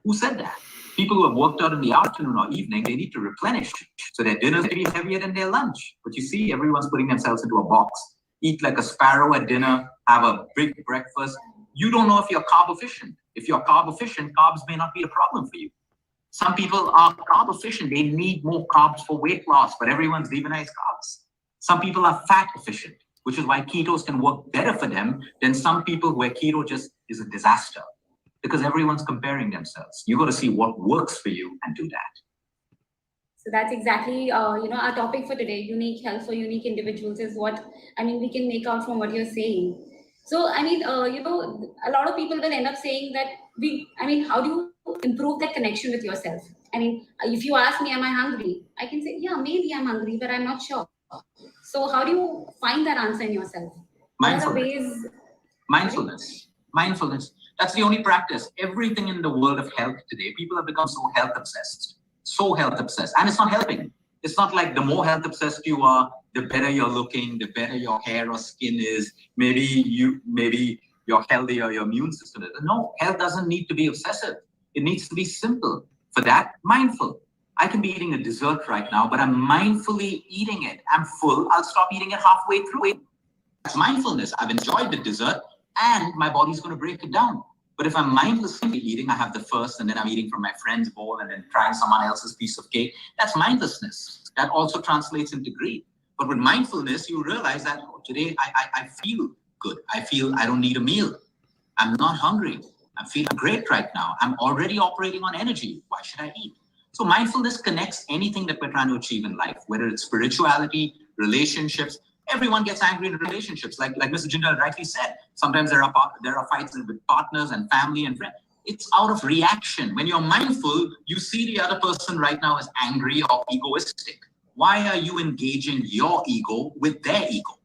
Who said that? People who have worked out in the afternoon or evening, they need to replenish. So their dinners may be heavier than their lunch. But you see, everyone's putting themselves into a box. Eat like a sparrow at dinner, have a big breakfast. You don't know if you're carb efficient. If you're carb efficient, carbs may not be a problem for you. Some people are carb efficient. They need more carbs for weight loss, but everyone's demonized carbs. Some people are fat efficient, which is why ketos can work better for them than some people where keto just is a disaster. Because everyone's comparing themselves. You got to see what works for you and do that. So that's exactly, our topic for today. Unique health for unique individuals is what, we can make out from what you're saying. So, a lot of people will end up saying that how do you improve that connection with yourself? If you ask me, am I hungry? I can say, yeah, maybe I'm hungry, but I'm not sure. So how do you find that answer in yourself? Mindfulness. That's the only practice. Everything in the world of health today, people have become so health obsessed. And it's not helping. It's not like the more health obsessed you are, the better you're looking, the better your hair or skin is. Maybe you're healthy or your immune system is. No, health doesn't need to be obsessive. It needs to be simple. For that, mindful. I can be eating a dessert right now, but I'm mindfully eating it. I'm full. I'll stop eating it halfway through it. That's mindfulness. I've enjoyed the dessert and my body's going to break it down. But if I'm mindlessly eating, I have the first and then I'm eating from my friend's bowl and then trying someone else's piece of cake. That's mindlessness. That also translates into greed. But with mindfulness, you realize that today I feel good. I feel I don't need a meal. I'm not hungry. I'm feeling great right now. I'm already operating on energy. Why should I eat? So mindfulness connects anything that we're trying to achieve in life, whether it's spirituality, relationships. Everyone gets angry in relationships. Like Mr. Jindal rightly said, sometimes there are fights with partners and family and friends. It's out of reaction. When you're mindful, you see the other person right now as angry or egoistic. Why are you engaging your ego with their ego?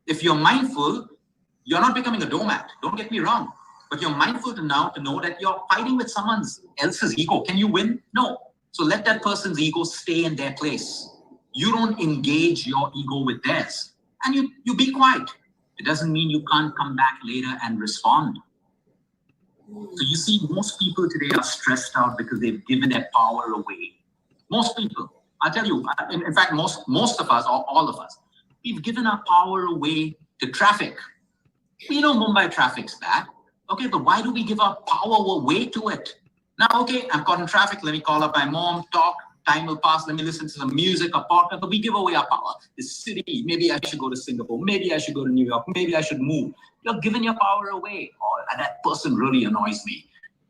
If you're mindful, you're not becoming a doormat. Don't get me wrong. But you're mindful to know that you're fighting with someone else's ego. Can you win? No. So let that person's ego stay in their place. You don't engage your ego with theirs. And you be quiet. It doesn't mean you can't come back later and respond. So you see, most people today are stressed out because they've given their power away. Most people, I'll tell you, in fact, most of us, or all of us, we've given our power away to traffic. We know Mumbai traffic's bad, Okay, but why do we give our power away to it? Now, okay, I'm caught in traffic. Let me call up my mom, talk. Time will pass. Let me listen to some music, a podcast. But we give away our power. This city, maybe I should go to Singapore. Maybe I should go to New York. Maybe I should move. You're giving your power away. Oh, and that person really annoys me.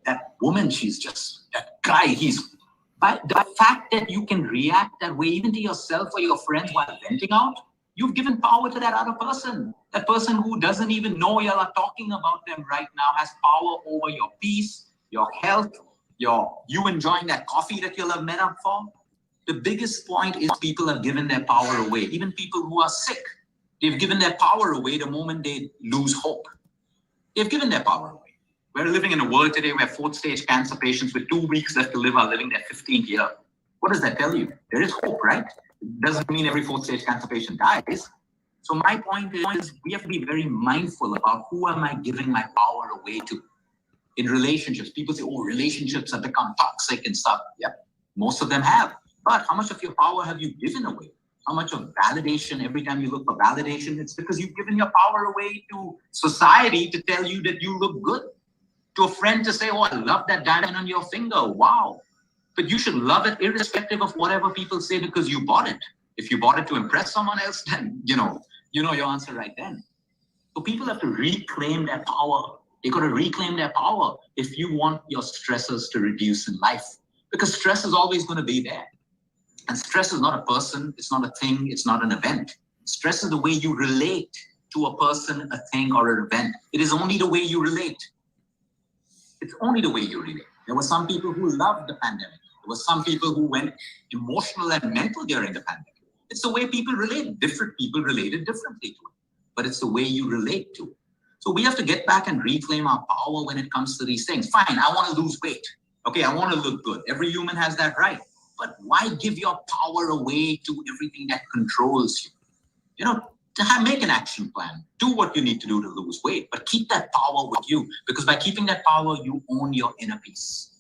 That woman, she's just, that guy, he's, by the fact that you can react that way, even to yourself or your friends while venting out, you've given power to that other person. That person who doesn't even know you're talking about them right now has power over your peace, your health, you enjoying that coffee that you'll have met up for. The biggest point is people have given their power away. Even people who are sick, they've given their power away the moment they lose hope. They've given their power away. We're living in a world today where 4th stage cancer patients with 2 weeks left to live are living their 15th year. What does that tell you? There is hope, right? It doesn't mean every 4th stage cancer patient dies. So my point is we have to be very mindful about who am I giving my power away to. In relationships, people say, oh, relationships have become toxic and stuff. Yeah, most of them have. But how much of your power have you given away? How much of validation? Every time you look for validation, it's because you've given your power away to society to tell you that you look good. To a friend to say, oh, I love that diamond on your finger. Wow. But you should love it irrespective of whatever people say because you bought it. If you bought it to impress someone else, then you know your answer right then. So people have to reclaim their power. They got to reclaim their power if you want your stressors to reduce in life. Because stress is always going to be there. And stress is not a person, it's not a thing, it's not an event. Stress is the way you relate to a person, a thing, or an event. It is only the way you relate. It's only the way you relate. There were some people who loved the pandemic. There were some people who went emotional and mental during the pandemic. It's the way people relate. Different people related differently to it. But it's the way you relate to it. So we have to get back and reclaim our power when it comes to these things. Fine, I want to lose weight. Okay, I want to look good. Every human has that right. But why give your power away to everything that controls you? Make an action plan. Do what you need to do to lose weight, but keep that power with you. Because by keeping that power, you own your inner peace.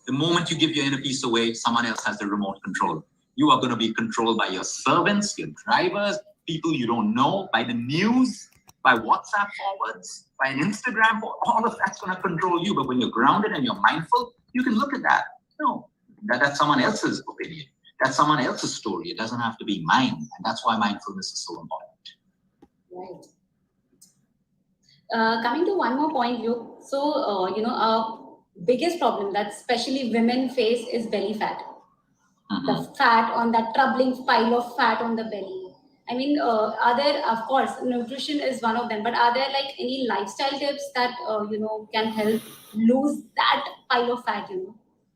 The moment you give your inner peace away, someone else has the remote control. You are going to be controlled by your servants, your drivers, people you don't know, by the news, by WhatsApp forwards, by an Instagram forward. All of that's going to control you. But when you're grounded and you're mindful, you can look at that. No, that's someone else's opinion. That's someone else's story. It doesn't have to be mine. And that's why mindfulness is so important. Right. Coming to one more point, Luke. So, our biggest problem that especially women face is belly fat. Mm-hmm. The fat on that troubling pile of fat on the belly. I mean, are there, of course, nutrition is one of them, but are there like any lifestyle tips that, can help lose that pile of fat,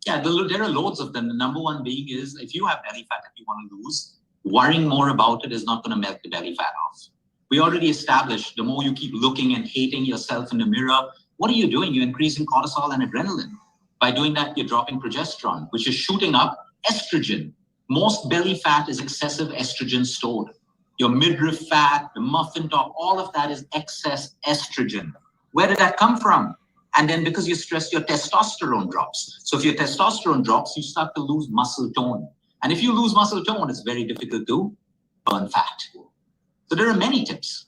Yeah, there are loads of them. The number one being is if you have belly fat that you want to lose, worrying more about it is not going to melt the belly fat off. We already established the more you keep looking and hating yourself in the mirror, what are you doing? You're increasing cortisol and adrenaline. By doing that, you're dropping progesterone, which is shooting up estrogen. Most belly fat is excessive estrogen stored. Your midriff fat, the muffin top, all of that is excess estrogen. Where did that come from? And then because you're stressed, your testosterone drops. So if your testosterone drops, you start to lose muscle tone. And if you lose muscle tone, it's very difficult to burn fat. So there are many tips.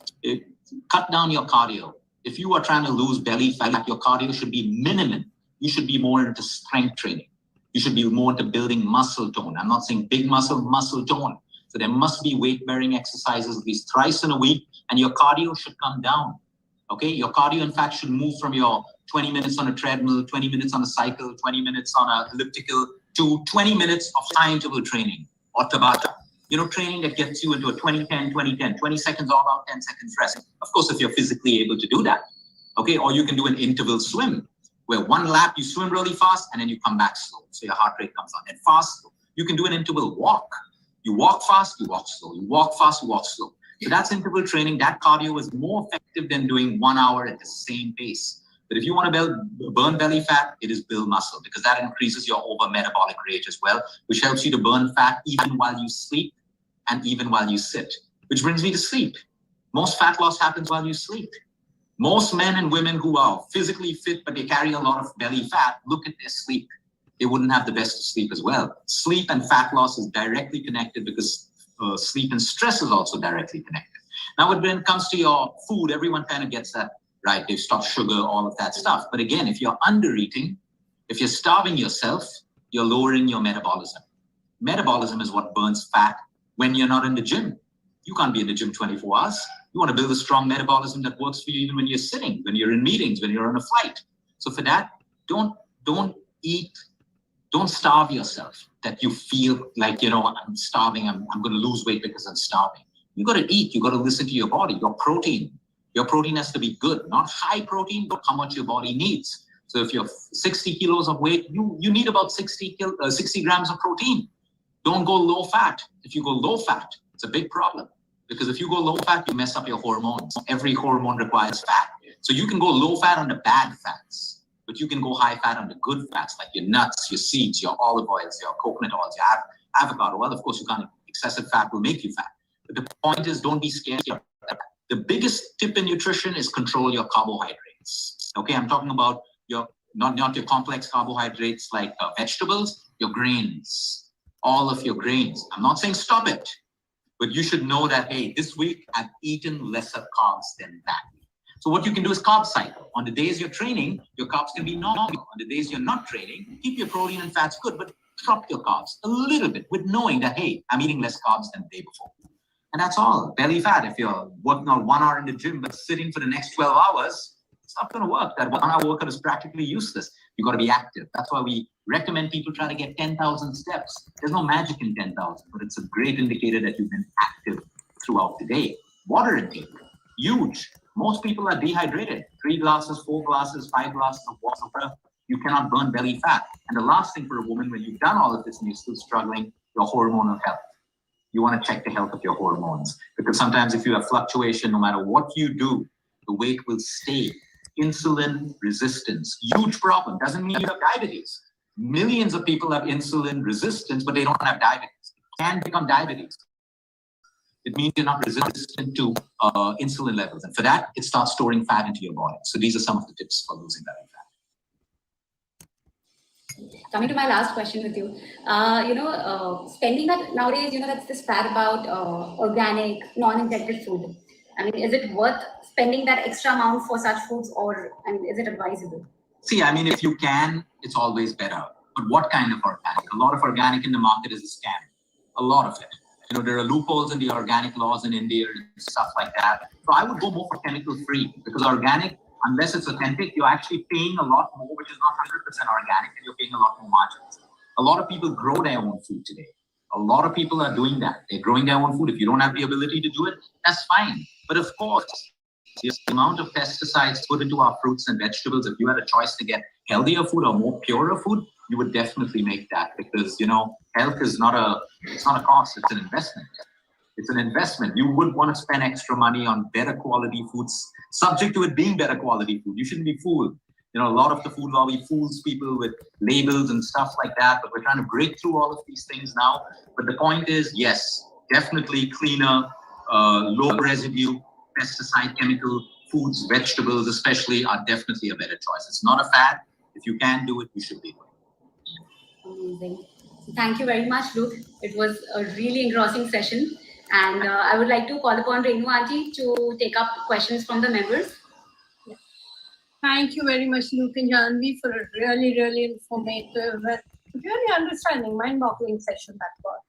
Cut down your cardio. If you are trying to lose belly fat, your cardio should be minimum. You should be more into strength training. You should be more into building muscle tone. I'm not saying big muscle tone. So there must be weight-bearing exercises at least thrice in a week, and your cardio should come down. Okay, your cardio, in fact, should move from your 20 minutes on a treadmill, 20 minutes on a cycle, 20 minutes on an elliptical, to 20 minutes of high interval training or Tabata. Training that gets you into a 20-10, 20-10, 20 seconds all out, 10 seconds rest. Of course, if you're physically able to do that. Okay, or you can do an interval swim, where one lap you swim really fast and then you come back slow. So your heart rate comes down. And fast, you can do an interval walk. You walk fast, you walk slow. You walk fast, you walk slow. So that's interval training. That cardio is more effective than doing 1 hour at the same pace. But if you want to burn belly fat, it is build muscle, because that increases your over metabolic rate as well, which helps you to burn fat even while you sleep and even while you sit. Which brings me to sleep. Most fat loss happens while you sleep. Most men and women who are physically fit, but they carry a lot of belly fat, look at their sleep. They wouldn't have the best of sleep as well. Sleep and fat loss is directly connected because sleep and stress is also directly connected. Now, when it comes to your food, everyone kind of gets that. right? They've stopped sugar, all of that stuff. But again, if you're under eating, if you're starving yourself, you're lowering your metabolism. Metabolism is what burns fat when you're not in the gym. You can't be in the gym 24 hours. You want to build a strong metabolism that works for you even when you're sitting, when you're in meetings, when you're on a flight. So for that, don't eat, don't starve yourself that you feel like, I'm starving, I'm going to lose weight because I'm starving. You got to eat, you got to listen to your body, your protein. Your protein has to be good, not high protein, but how much your body needs. So if you're 60 kilos of weight, you need about 60 grams of protein. Don't go low fat. If you go low fat, it's a big problem. Because if you go low fat, you mess up your hormones. Every hormone requires fat. So you can go low fat on the bad fats, but you can go high fat on the good fats, like your nuts, your seeds, your olive oils, your coconut oils, your avocado. Well, of course, you can't. Excessive fat will make you fat. But the point is, don't be scared of that. The biggest tip in nutrition is control your carbohydrates. Okay, I'm talking about your not your complex carbohydrates like vegetables, your grains, all of your grains. I'm not saying stop it. But you should know that, hey, this week I've eaten lesser carbs than that. So what you can do is carb cycle. On the days you're training, your carbs can be normal. On the days you're not training, keep your protein and fats good, but drop your carbs a little bit with knowing that, hey, I'm eating less carbs than the day before. And that's all. Belly fat, if you're working out 1 hour in the gym, but sitting for the next 12 hours, it's not going to work. That 1 hour workout is practically useless. You got to be active. That's why we recommend people try to get 10,000 steps. There's no magic in 10,000, but it's a great indicator that you've been active throughout the day. Water intake, huge. Most people are dehydrated. 3 glasses, 4 glasses, 5 glasses of water. You cannot burn belly fat. And the last thing for a woman, when you've done all of this and you're still struggling, your hormonal health. You want to check the health of your hormones. Because sometimes if you have fluctuation, no matter what you do, the weight will stay. Insulin resistance, huge problem. Doesn't mean you have diabetes. Millions of people have insulin resistance, but they don't have diabetes. It can become diabetes. It means you're not resistant to insulin levels. And for that, it starts storing fat into your body. So these are some of the tips for losing belly fat. Coming to my last question with you, spending that nowadays, that's this fad about organic, non-injected food. I mean, is it worth spending that extra amount for such foods, or is it advisable? See, I mean, if you can, it's always better. But what kind of organic? A lot of organic in the market is a scam. A lot of it. There are loopholes in the organic laws in India and stuff like that. So I would go more for chemical-free, because organic, unless it's authentic, you're actually paying a lot more, which is not 100% organic, and you're paying a lot more margins. A lot of people grow their own food today. A lot of people are doing that. They're growing their own food. If you don't have the ability to do it, that's fine. But of course, the amount of pesticides put into our fruits and vegetables, if you had a choice to get healthier food or more purer food, you would definitely make that, because, health is not a cost, it's an investment. It's an investment. You would want to spend extra money on better quality foods, subject to it being better quality food. You shouldn't be fooled. A lot of the food lobby fools people with labels and stuff like that, but we're trying to break through all of these things now. But the point is, yes, definitely cleaner, low residue, pesticide, chemical foods, vegetables especially, are definitely a better choice. It's not a fad. If you can do it, you should be doing it. Amazing. Thank you very much, Luke. It was a really engrossing session. And I would like to call upon Renu Auntie to take up questions from the members. Thank you very much, Luke and Janvi, for a really, really informative, really understanding, mind-boggling session that was.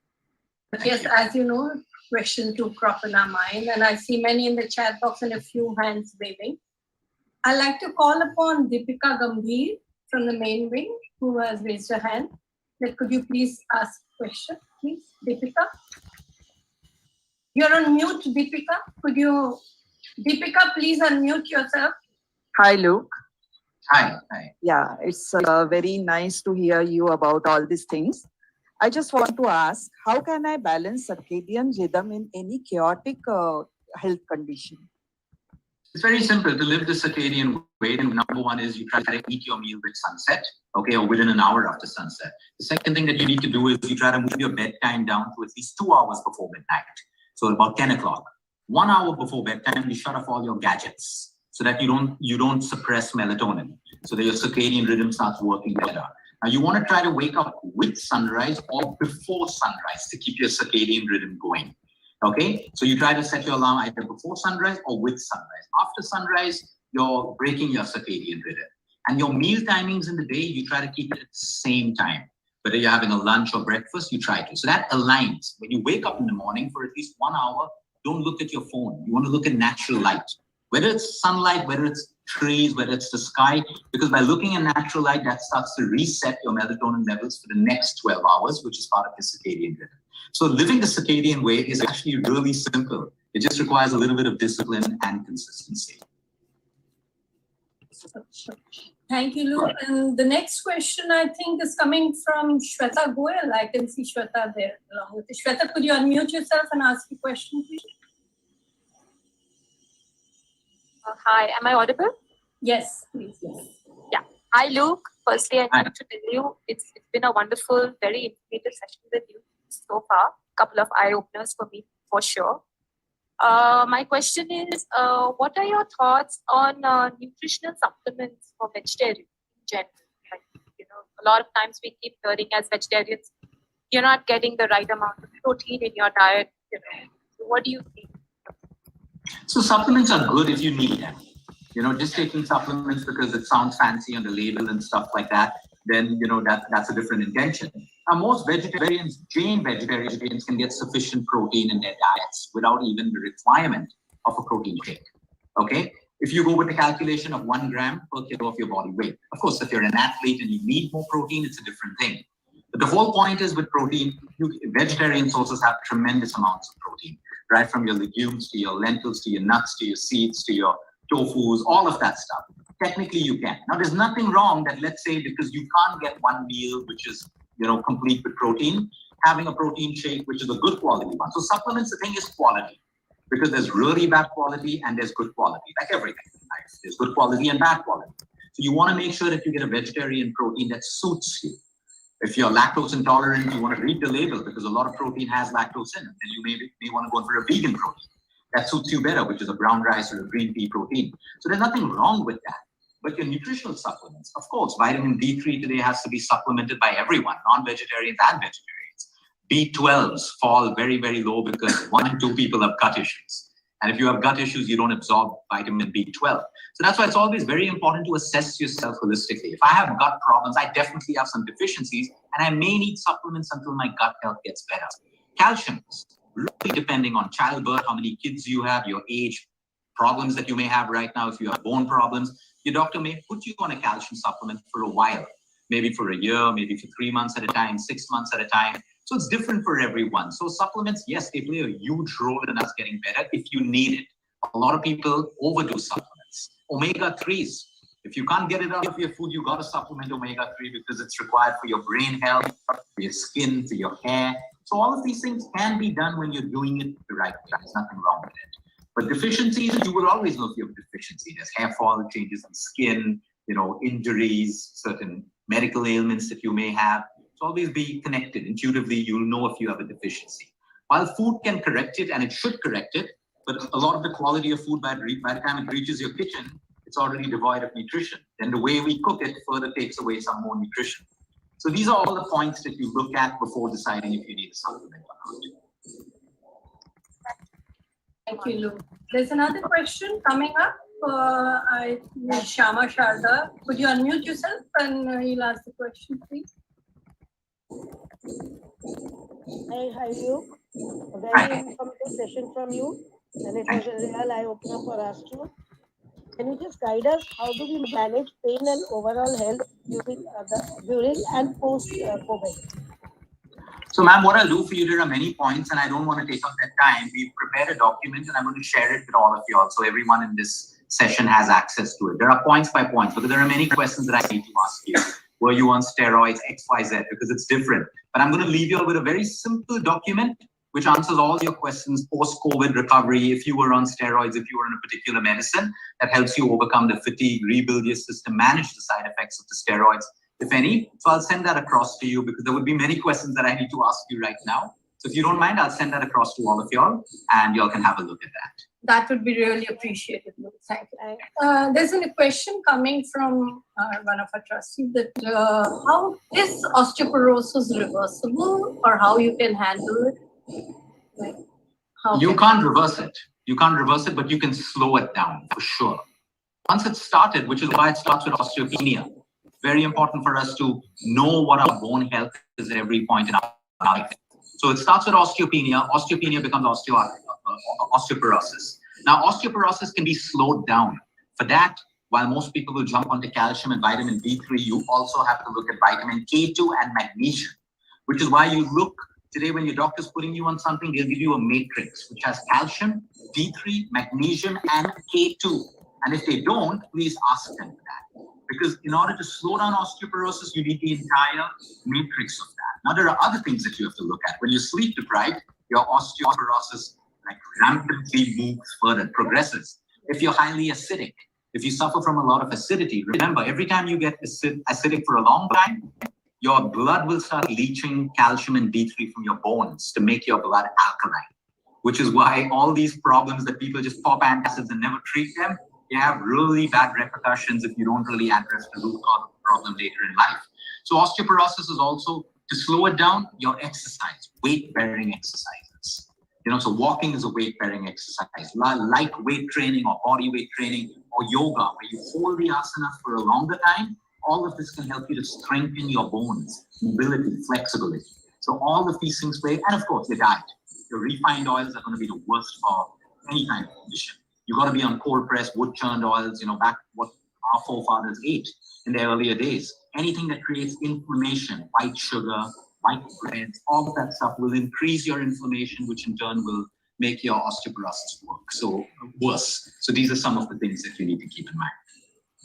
But yes, as you know, question to crop in our mind, and I see many in the chat box and a few hands waving. I'd like to call upon Deepika Gambhir from the main wing, who has raised her hand. Could you please ask a question, please, Deepika? You're on mute, Deepika. Deepika, please unmute yourself. Hi, Luke. Hi. Yeah, it's very nice to hear you about all these things. I just want to ask, how can I balance circadian rhythm in any chaotic health condition? It's very simple to live the circadian way. Number one is you try to eat your meal with sunset, okay, or within an hour after sunset. The second thing that you need to do is you try to move your bedtime down to at least 2 hours before midnight. So about 10 o'clock. 1 hour before bedtime, you shut off all your gadgets, so that you don't suppress melatonin, so that your circadian rhythm starts working better. Now you want to try to wake up with sunrise or before sunrise to keep your circadian rhythm going. Okay, so you try to set your alarm either before sunrise or with sunrise. After sunrise, you're breaking your circadian rhythm. And your meal timings in the day, you try to keep it at the same time. Whether you're having a lunch or breakfast, you try to. So that aligns. When you wake up in the morning for at least 1 hour, don't look at your phone. You want to look at natural light. Whether it's sunlight, whether it's trees, whether it's the sky, because by looking at natural light, that starts to reset your melatonin levels for the next 12 hours, which is part of your circadian rhythm. So living the circadian way is actually really simple. It just requires a little bit of discipline and consistency. Thank you, Luke. And the next question, I think, is coming from Shweta Goyal. I can see Shweta there along with it. Shweta, could you unmute yourself and ask your question, please? Hi, am I audible? Yes, please. Yes. Yeah. Hi, Luke. Firstly, I need to tell you it's been a wonderful, very informative session with you so far. A couple of eye-openers for me, for sure. My question is, what are your thoughts on nutritional supplements for vegetarians in general? Like, a lot of times we keep hearing as vegetarians, you're not getting the right amount of protein in your diet. So what do you think? So supplements are good if you need them. Just taking supplements because it sounds fancy on the label and stuff like that, then, that's a different intention. Now, most vegetarians, Jain vegetarians, can get sufficient protein in their diets without even the requirement of a protein shake. Okay? If you go with the calculation of 1 gram per kilo of your body weight, of course, if you're an athlete and you need more protein, it's a different thing. But the whole point is with protein, vegetarian sources have tremendous amounts of protein, right? From your legumes to your lentils, to your nuts, to your seeds, to your tofus, all of that stuff. Technically, you can. Now, there's nothing wrong that, let's say, because you can't get one meal which is, complete with protein, having a protein shake, which is a good quality one. So supplements, the thing is quality, because there's really bad quality and there's good quality, like everything in life. There's good quality and bad quality. So you want to make sure that you get a vegetarian protein that suits you. If you're lactose intolerant, you want to read the label because a lot of protein has lactose in it. And you may want to go for a vegan protein that suits you better, which is a brown rice or a green pea protein. So there's nothing wrong with that. But your nutritional supplements, of course, vitamin D3 today has to be supplemented by everyone, non-vegetarians and vegetarians. B12s fall very, very low because 1 in 2 people have gut issues. And if you have gut issues, you don't absorb vitamin B12. So that's why it's always very important to assess yourself holistically. If I have gut problems, I definitely have some deficiencies, and I may need supplements until my gut health gets better. Calcium, really depending on childbirth, how many kids you have, your age, problems that you may have right now. If you have bone problems, your doctor may put you on a calcium supplement for a while, maybe for a year, maybe for 3 months at a time, 6 months at a time. So it's different for everyone. So supplements, yes, they play a huge role in us getting better if you need it. A lot of people overdo supplements. Omega-3s, if you can't get it out of your food, you got to supplement omega-3 because it's required for your brain health, for your skin, for your hair. So all of these things can be done when you're doing it the right way. There's nothing wrong with it. But deficiencies, you will always know if you have deficiency. There's hair fall, changes in skin, injuries, certain medical ailments that you may have. So always be connected. Intuitively, you'll know if you have a deficiency. While food can correct it, and it should correct it, but a lot of the quality of food, by the time it reaches your kitchen, it's already devoid of nutrition. Then the way we cook it further takes away some more nutrition. So these are all the points that you look at before deciding if you need a supplement or not. Thank you, Luke. There's another question coming up. Shama Sharda. Could you unmute yourself and you'll ask the question, please? Hi, Luke. A very informative session from you, and it was a real eye-opener for us too. Can you just guide us? How do we manage pain and overall health during and post COVID? So, ma'am, what I'll do for you, there are many points, and I don't want to take up that time. We've prepared a document, and I'm going to share it with all of you all, so everyone in this session has access to it. There are points by points, because there are many questions that I need to ask you. Were you on steroids, X, Y, Z? Because it's different. But I'm going to leave you all with a very simple document which answers all your questions post-COVID recovery. If you were on steroids, if you were on a particular medicine, that helps you overcome the fatigue, rebuild your system, manage the side effects of the steroids, if any. So I'll send that across to you because there would be many questions that I need to ask you right now. So if you don't mind, I'll send that across to all of y'all and y'all can have a look at that. That would be really appreciated. Thank you. There's a question coming from one of our trustees that how is osteoporosis reversible or how you can handle it? Like, you can't reverse it. You can't reverse it, but you can slow it down for sure. once it's started, which is why it starts with osteopenia, very important for us to know what our bone health is at every point in our life. So it starts with osteopenia. Osteopenia becomes osteoporosis. Now, osteoporosis can be slowed down. For that, while most people will jump onto calcium and vitamin D3, you also have to look at vitamin K2 and magnesium, which is why you look today when your doctor's putting you on something, they'll give you a matrix which has calcium, D3, magnesium, and K2. And if they don't, please ask them for that. Because in order to slow down osteoporosis, you need the entire matrix of that. Now, there are other things that you have to look at. When you're sleep deprived, your osteoporosis rampantly moves further, progresses. If you're highly acidic, if you suffer from a lot of acidity, remember, every time you get acidic for a long time, your blood will start leaching calcium and D3 from your bones to make your blood alkaline, which is why all these problems that people just pop antacids and never treat them, they have really bad repercussions if you don't really address the root cause of the problem later in life. So osteoporosis is also, to slow it down, your exercise, weight-bearing exercises. So walking is a weight-bearing exercise. Light weight training or body weight training or yoga, where you hold the asana for a longer time, all of this can help you to strengthen your bones, mobility, flexibility. So all of these things play, and of course, your diet. Your refined oils are going to be the worst for any kind of condition. You got to be on cold pressed, wood churned oils, back what our forefathers ate in their earlier days. Anything that creates inflammation, white sugar, white breads, all of that stuff will increase your inflammation, which in turn will make your osteoporosis worse. So these are some of the things that you need to keep in mind.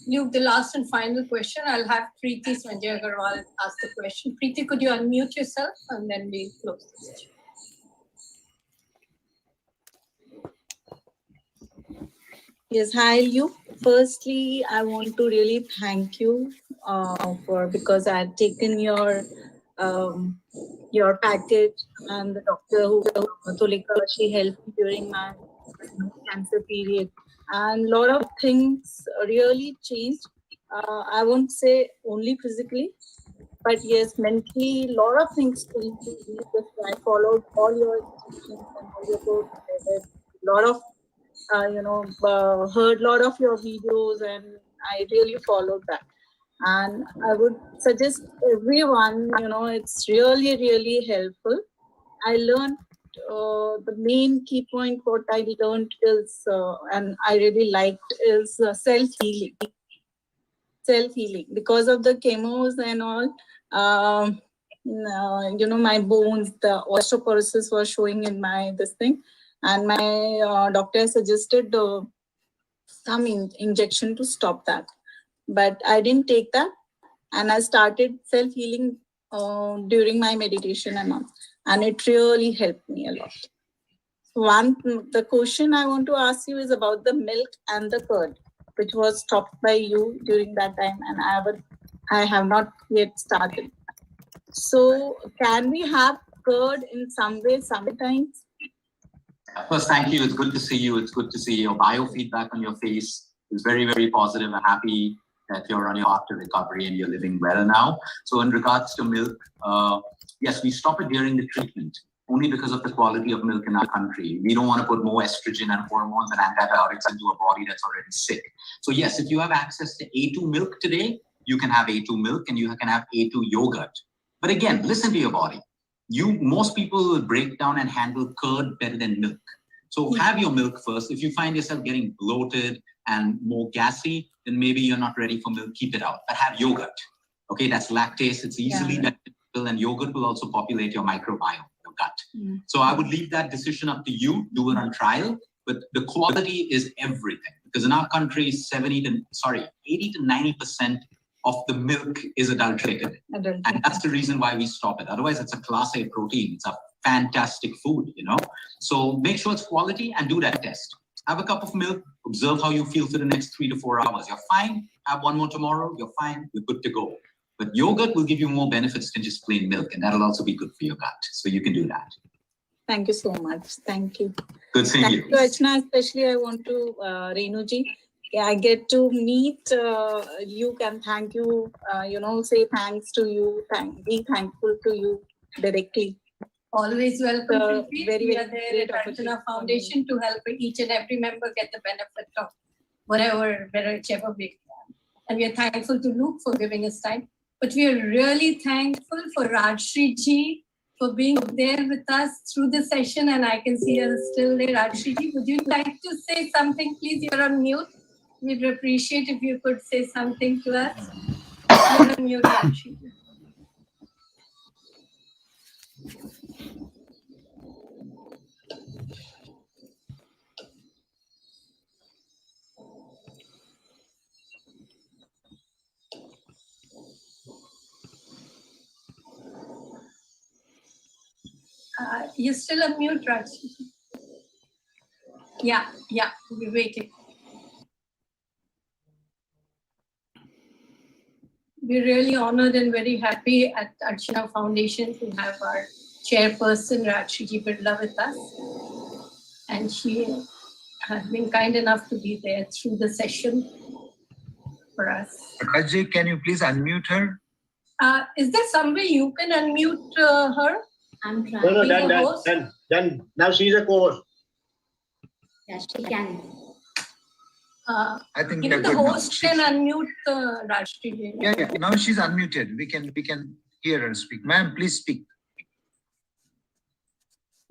Luke, the last and final question, I'll have Preeti Sanjay Agarwal ask the question. Preeti, could you unmute yourself and then we'll close the session. Yes, hi Luke. Firstly, I want to really thank you because I had taken your package, and the doctor Tulika, she helped me during my cancer period, and a lot of things really changed. I won't say only physically, but yes, mentally, a lot of things changed. I followed all your instructions and all your codes. A lot of heard a lot of your videos, and I really followed that. And I would suggest everyone, it's really, really helpful. I learned the main key point what I learned is, and I really liked, is self-healing. Self-healing. Because of the chemos and all, my bones, the osteoporosis was showing in this thing. And my doctor suggested some injection to stop that. But I didn't take that. And I started self-healing during my meditation and all. And it really helped me a lot. The question I want to ask you is about the milk and the curd, which was stopped by you during that time. And I have not yet started. So can we have curd in some way sometimes? First, thank you. It's good to see you. It's good to see your biofeedback on your face. It's very, very positive. I'm happy that you're on your path to recovery and you're living well now. So in regards to milk, yes, we stop it during the treatment only because of the quality of milk in our country. We don't want to put more estrogen and hormones and antibiotics into a body that's already sick. So yes, if you have access to A2 milk today, you can have A2 milk and you can have A2 yogurt. But again, listen to your body. Most people will break down and handle curd better than milk. So have your milk first. If you find yourself getting bloated and more gassy, then maybe you're not ready for milk, keep it out. But have yogurt. Okay, that's lactase. It's easily digestible, and yogurt will also populate your microbiome, your gut. So I would leave that decision up to you. Do it on trial. But the quality is everything. Because in our country, 80 to 90% of the milk is adulterated. And that's the reason why we stop it. Otherwise, it's a class A protein. It's a fantastic food, So make sure it's quality and do that test. Have a cup of milk, observe how you feel for the next 3 to 4 hours. You're fine. Have one more tomorrow. You're fine. You're good to go. But yogurt will give you more benefits than just plain milk. And that'll also be good for your gut. So you can do that. Thank you so much. Thank you. Good seeing you. Thank you, Archana. Especially I want to, Renuji. I get to meet you, and thank you, say thanks to you, be thankful to you directly. Always welcome. Very, we are there at Archana Foundation to help each and every member get the benefit of whatever, whichever way. And we are thankful to Luke for giving us time. But we are really thankful for Rajshri ji for being there with us through the session. And I can see her still there. Rajshri ji, would you like to say something? Please, you're on mute. We'd appreciate if you could say something to us. You're on mute, Rajshri ji. You're still on mute, Rajshri. Yeah, we're waiting. We're really honored and very happy at Archana Foundation to have our chairperson, Rajshri Birla, with us. And she has been kind enough to be there through the session for us. Rajji, can you please unmute her? Is there some way you can unmute her? I'm trying. No, then now she's a co-host. Yes, she can. I think Even the host can unmute Rajshri. Yeah. Now she's unmuted. We can hear her speak. Ma'am, please speak.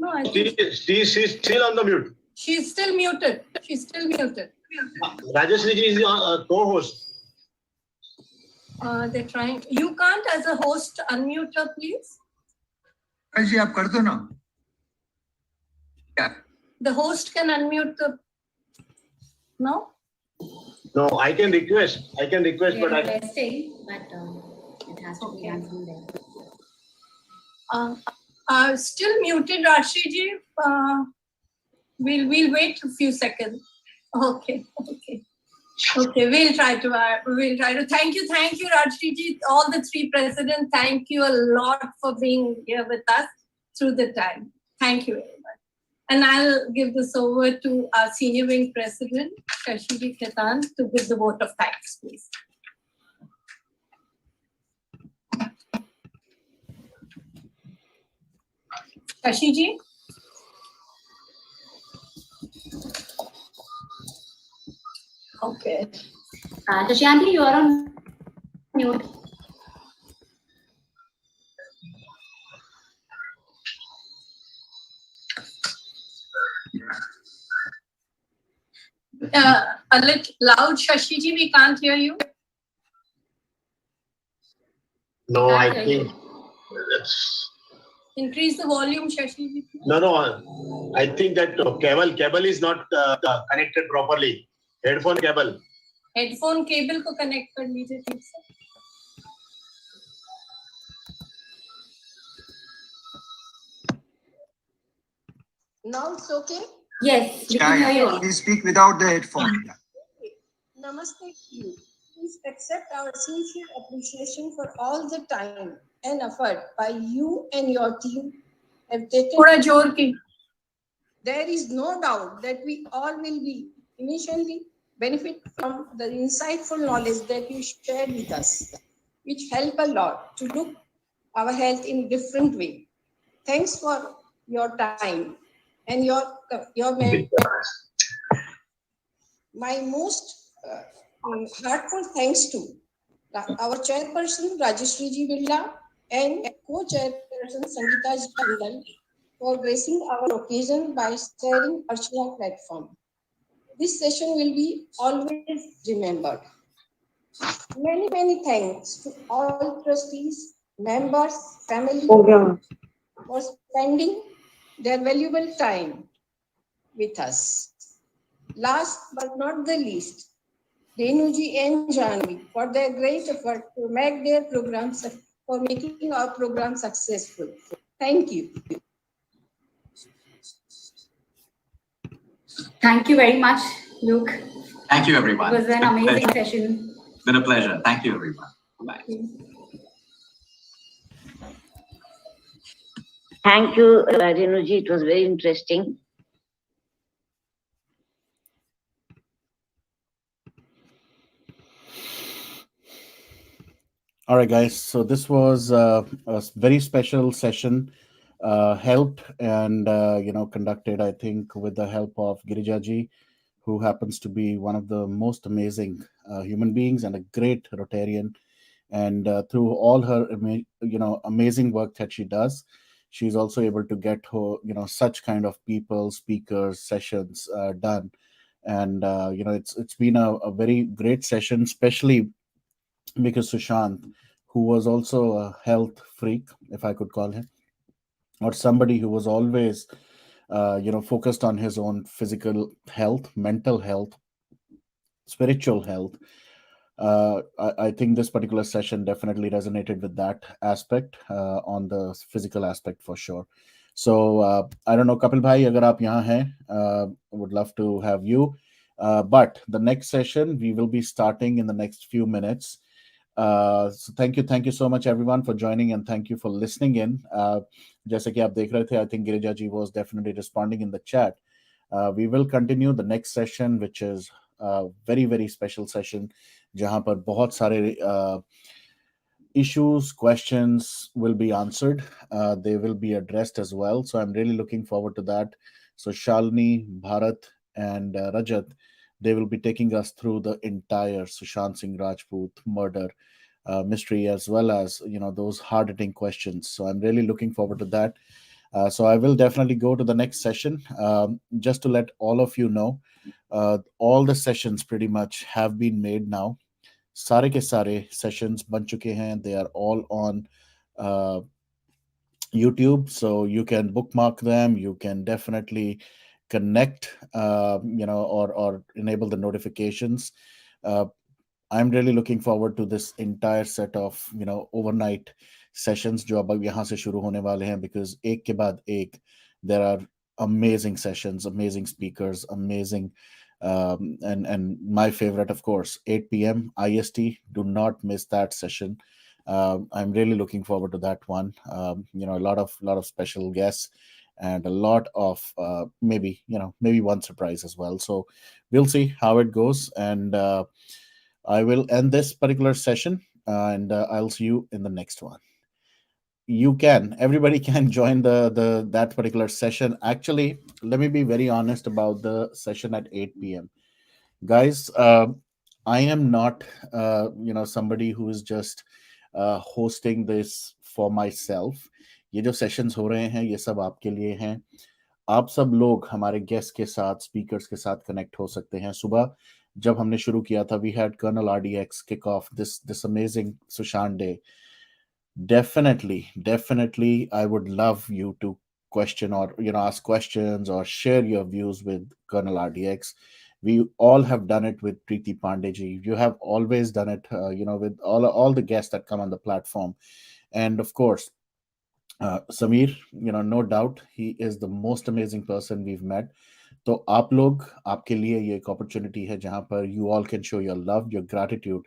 No, I think She's still on the mute. she's still muted. Rajeshri ji is a co-host. They're trying. You can't, as a host, unmute her, please. Rajji, आप कर दो ना. Yeah. The host can unmute the. No? No, I can request, We but are I requesting, but it has to be done from there. Still muted, Rajshri ji. We'll wait a few seconds. Okay. We'll try to. Thank you, Rajshri ji. All the three presidents, thank you a lot for being here with us through the time. Thank you very much. And I'll give this over to our senior wing president, Shashi Khaitan, to give the vote of thanks, please. Shashi ji. Okay. Shashanti, you are on mute. A little loud, Shashi ji, we can't hear you. no, I think Increase the volume, Shashi ji. no. I think that cable is not connected properly. Headphone cable. Headphone cable को connect कर लीजिए ठीक से. Now it's okay. Yes, we can hear you. Please speak without the headphone. Namaste to you. Please accept our sincere appreciation for all the time and effort by you and your team have taken. थोड़ा जोर की. There is no doubt that we all will be initially benefit from the insightful knowledge that you shared with us, which help a lot to look our health in different way. Thanks for your time and your my most heartfelt thanks to our chairperson Rajeshri ji Birla and co-chairperson Sangeeta ji Jindal for gracing our occasion by sharing Archana platform. This session will be always remembered. Many thanks to all trustees, members, family for spending their valuable time with us. Last but not the least, Renuji and Janvi for their great effort to make their programs for making our program successful. Thank you. Thank you very much, Luke. Thank you, everyone. It was an amazing session. It's been a pleasure. Thank you, everyone. Bye. Thank you, Renuji. It was very interesting. All right, guys. So this was a very special session, helped and conducted, I think, with the help of Girija ji, who happens to be one of the most amazing human beings and a great Rotarian. And through all her amazing work that she does, she's also able to get her such kind of people, speakers, sessions done. And it's been a very great session, especially because Sushant, who was also a health freak, if I could call him, or somebody who was always focused on his own physical health, mental health, spiritual health. I think this particular session definitely resonated with that aspect, on the physical aspect for sure. So I don't know, Kapil Bhai, agar aap yahan hain, would love to have you. But the next session we will be starting in the next few minutes. So thank you so much everyone for joining, and thank you for listening in. जैसे कि आप देख रहे थे, I think Girija ji was definitely responding in the chat. We will continue the next session, which is a very very special session, जहाँ पर बहुत सारे issues, questions will be answered. They will be addressed as well. So I'm really looking forward to that. So Shalini, Bharat, and Rajat, they will be taking us through the entire Sushant Singh Rajput murder mystery, as well as those hard-hitting questions. So I'm really looking forward to that. So I will definitely go to the next session. Just to let all of you know, all the sessions pretty much have been made now. सारे के सारे sessions बन चुके हैं. They are all on YouTube, so you can bookmark them. You can definitely connect, or enable the notifications. I'm really looking forward to this entire set of overnight sessions जो अब यहाँ से शुरू होने वाले हैं, because एक के बाद एक there are amazing sessions, amazing speakers, amazing and my favorite, of course, 8 p.m. IST. Do not miss that session. I'm really looking forward to that one. A lot of special guests and a lot of maybe one surprise as well. So we'll see how it goes, and I will end this particular session, and I'll see you in the next one. Everybody can join the that particular session. Actually, let me be very honest about the session at 8 p.m. Guys, I am not somebody who is just hosting this for myself. ये जो sessions हो रहे हैं, ये सब आपके लिए हैं. आप सब लोग हमारे गेस्ट के साथ, स्पीकर्स के साथ कनेक्ट हो सकते हैं. सुबह जब हमने शुरू किया था, we had colonel RDX kick off this amazing Sushant Day. Definitely, I would love you to question, or ask questions or share your views with Colonel RDX. We all have done it with Preeti Pandeji. You have always done it, with all the guests that come on the platform, and of course, Samir. No doubt, he is the most amazing person we've met. तो आप लोग, आपके लिए ये एक opportunity है जहाँ पर you all can show your love, your gratitude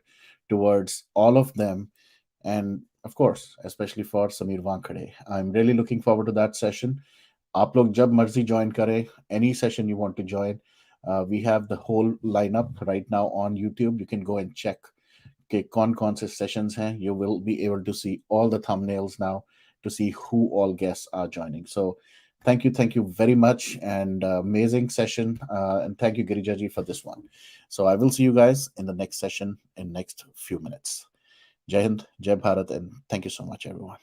towards all of them, and of course, especially for Samir Wankhede. I'm really looking forward to that session. आप लोग जब मर्जी join करें, any session you want to join. We have the whole lineup right now on YouTube. You can go and check कि कौन से sessions हैं. You will be able to see all the thumbnails now to see who all guests are joining. So thank you very much, and amazing session, and thank you Girija ji for this one. So I will see you guys in the next session in next few minutes. Jai Hind, Jai Bharat, and thank you so much everyone.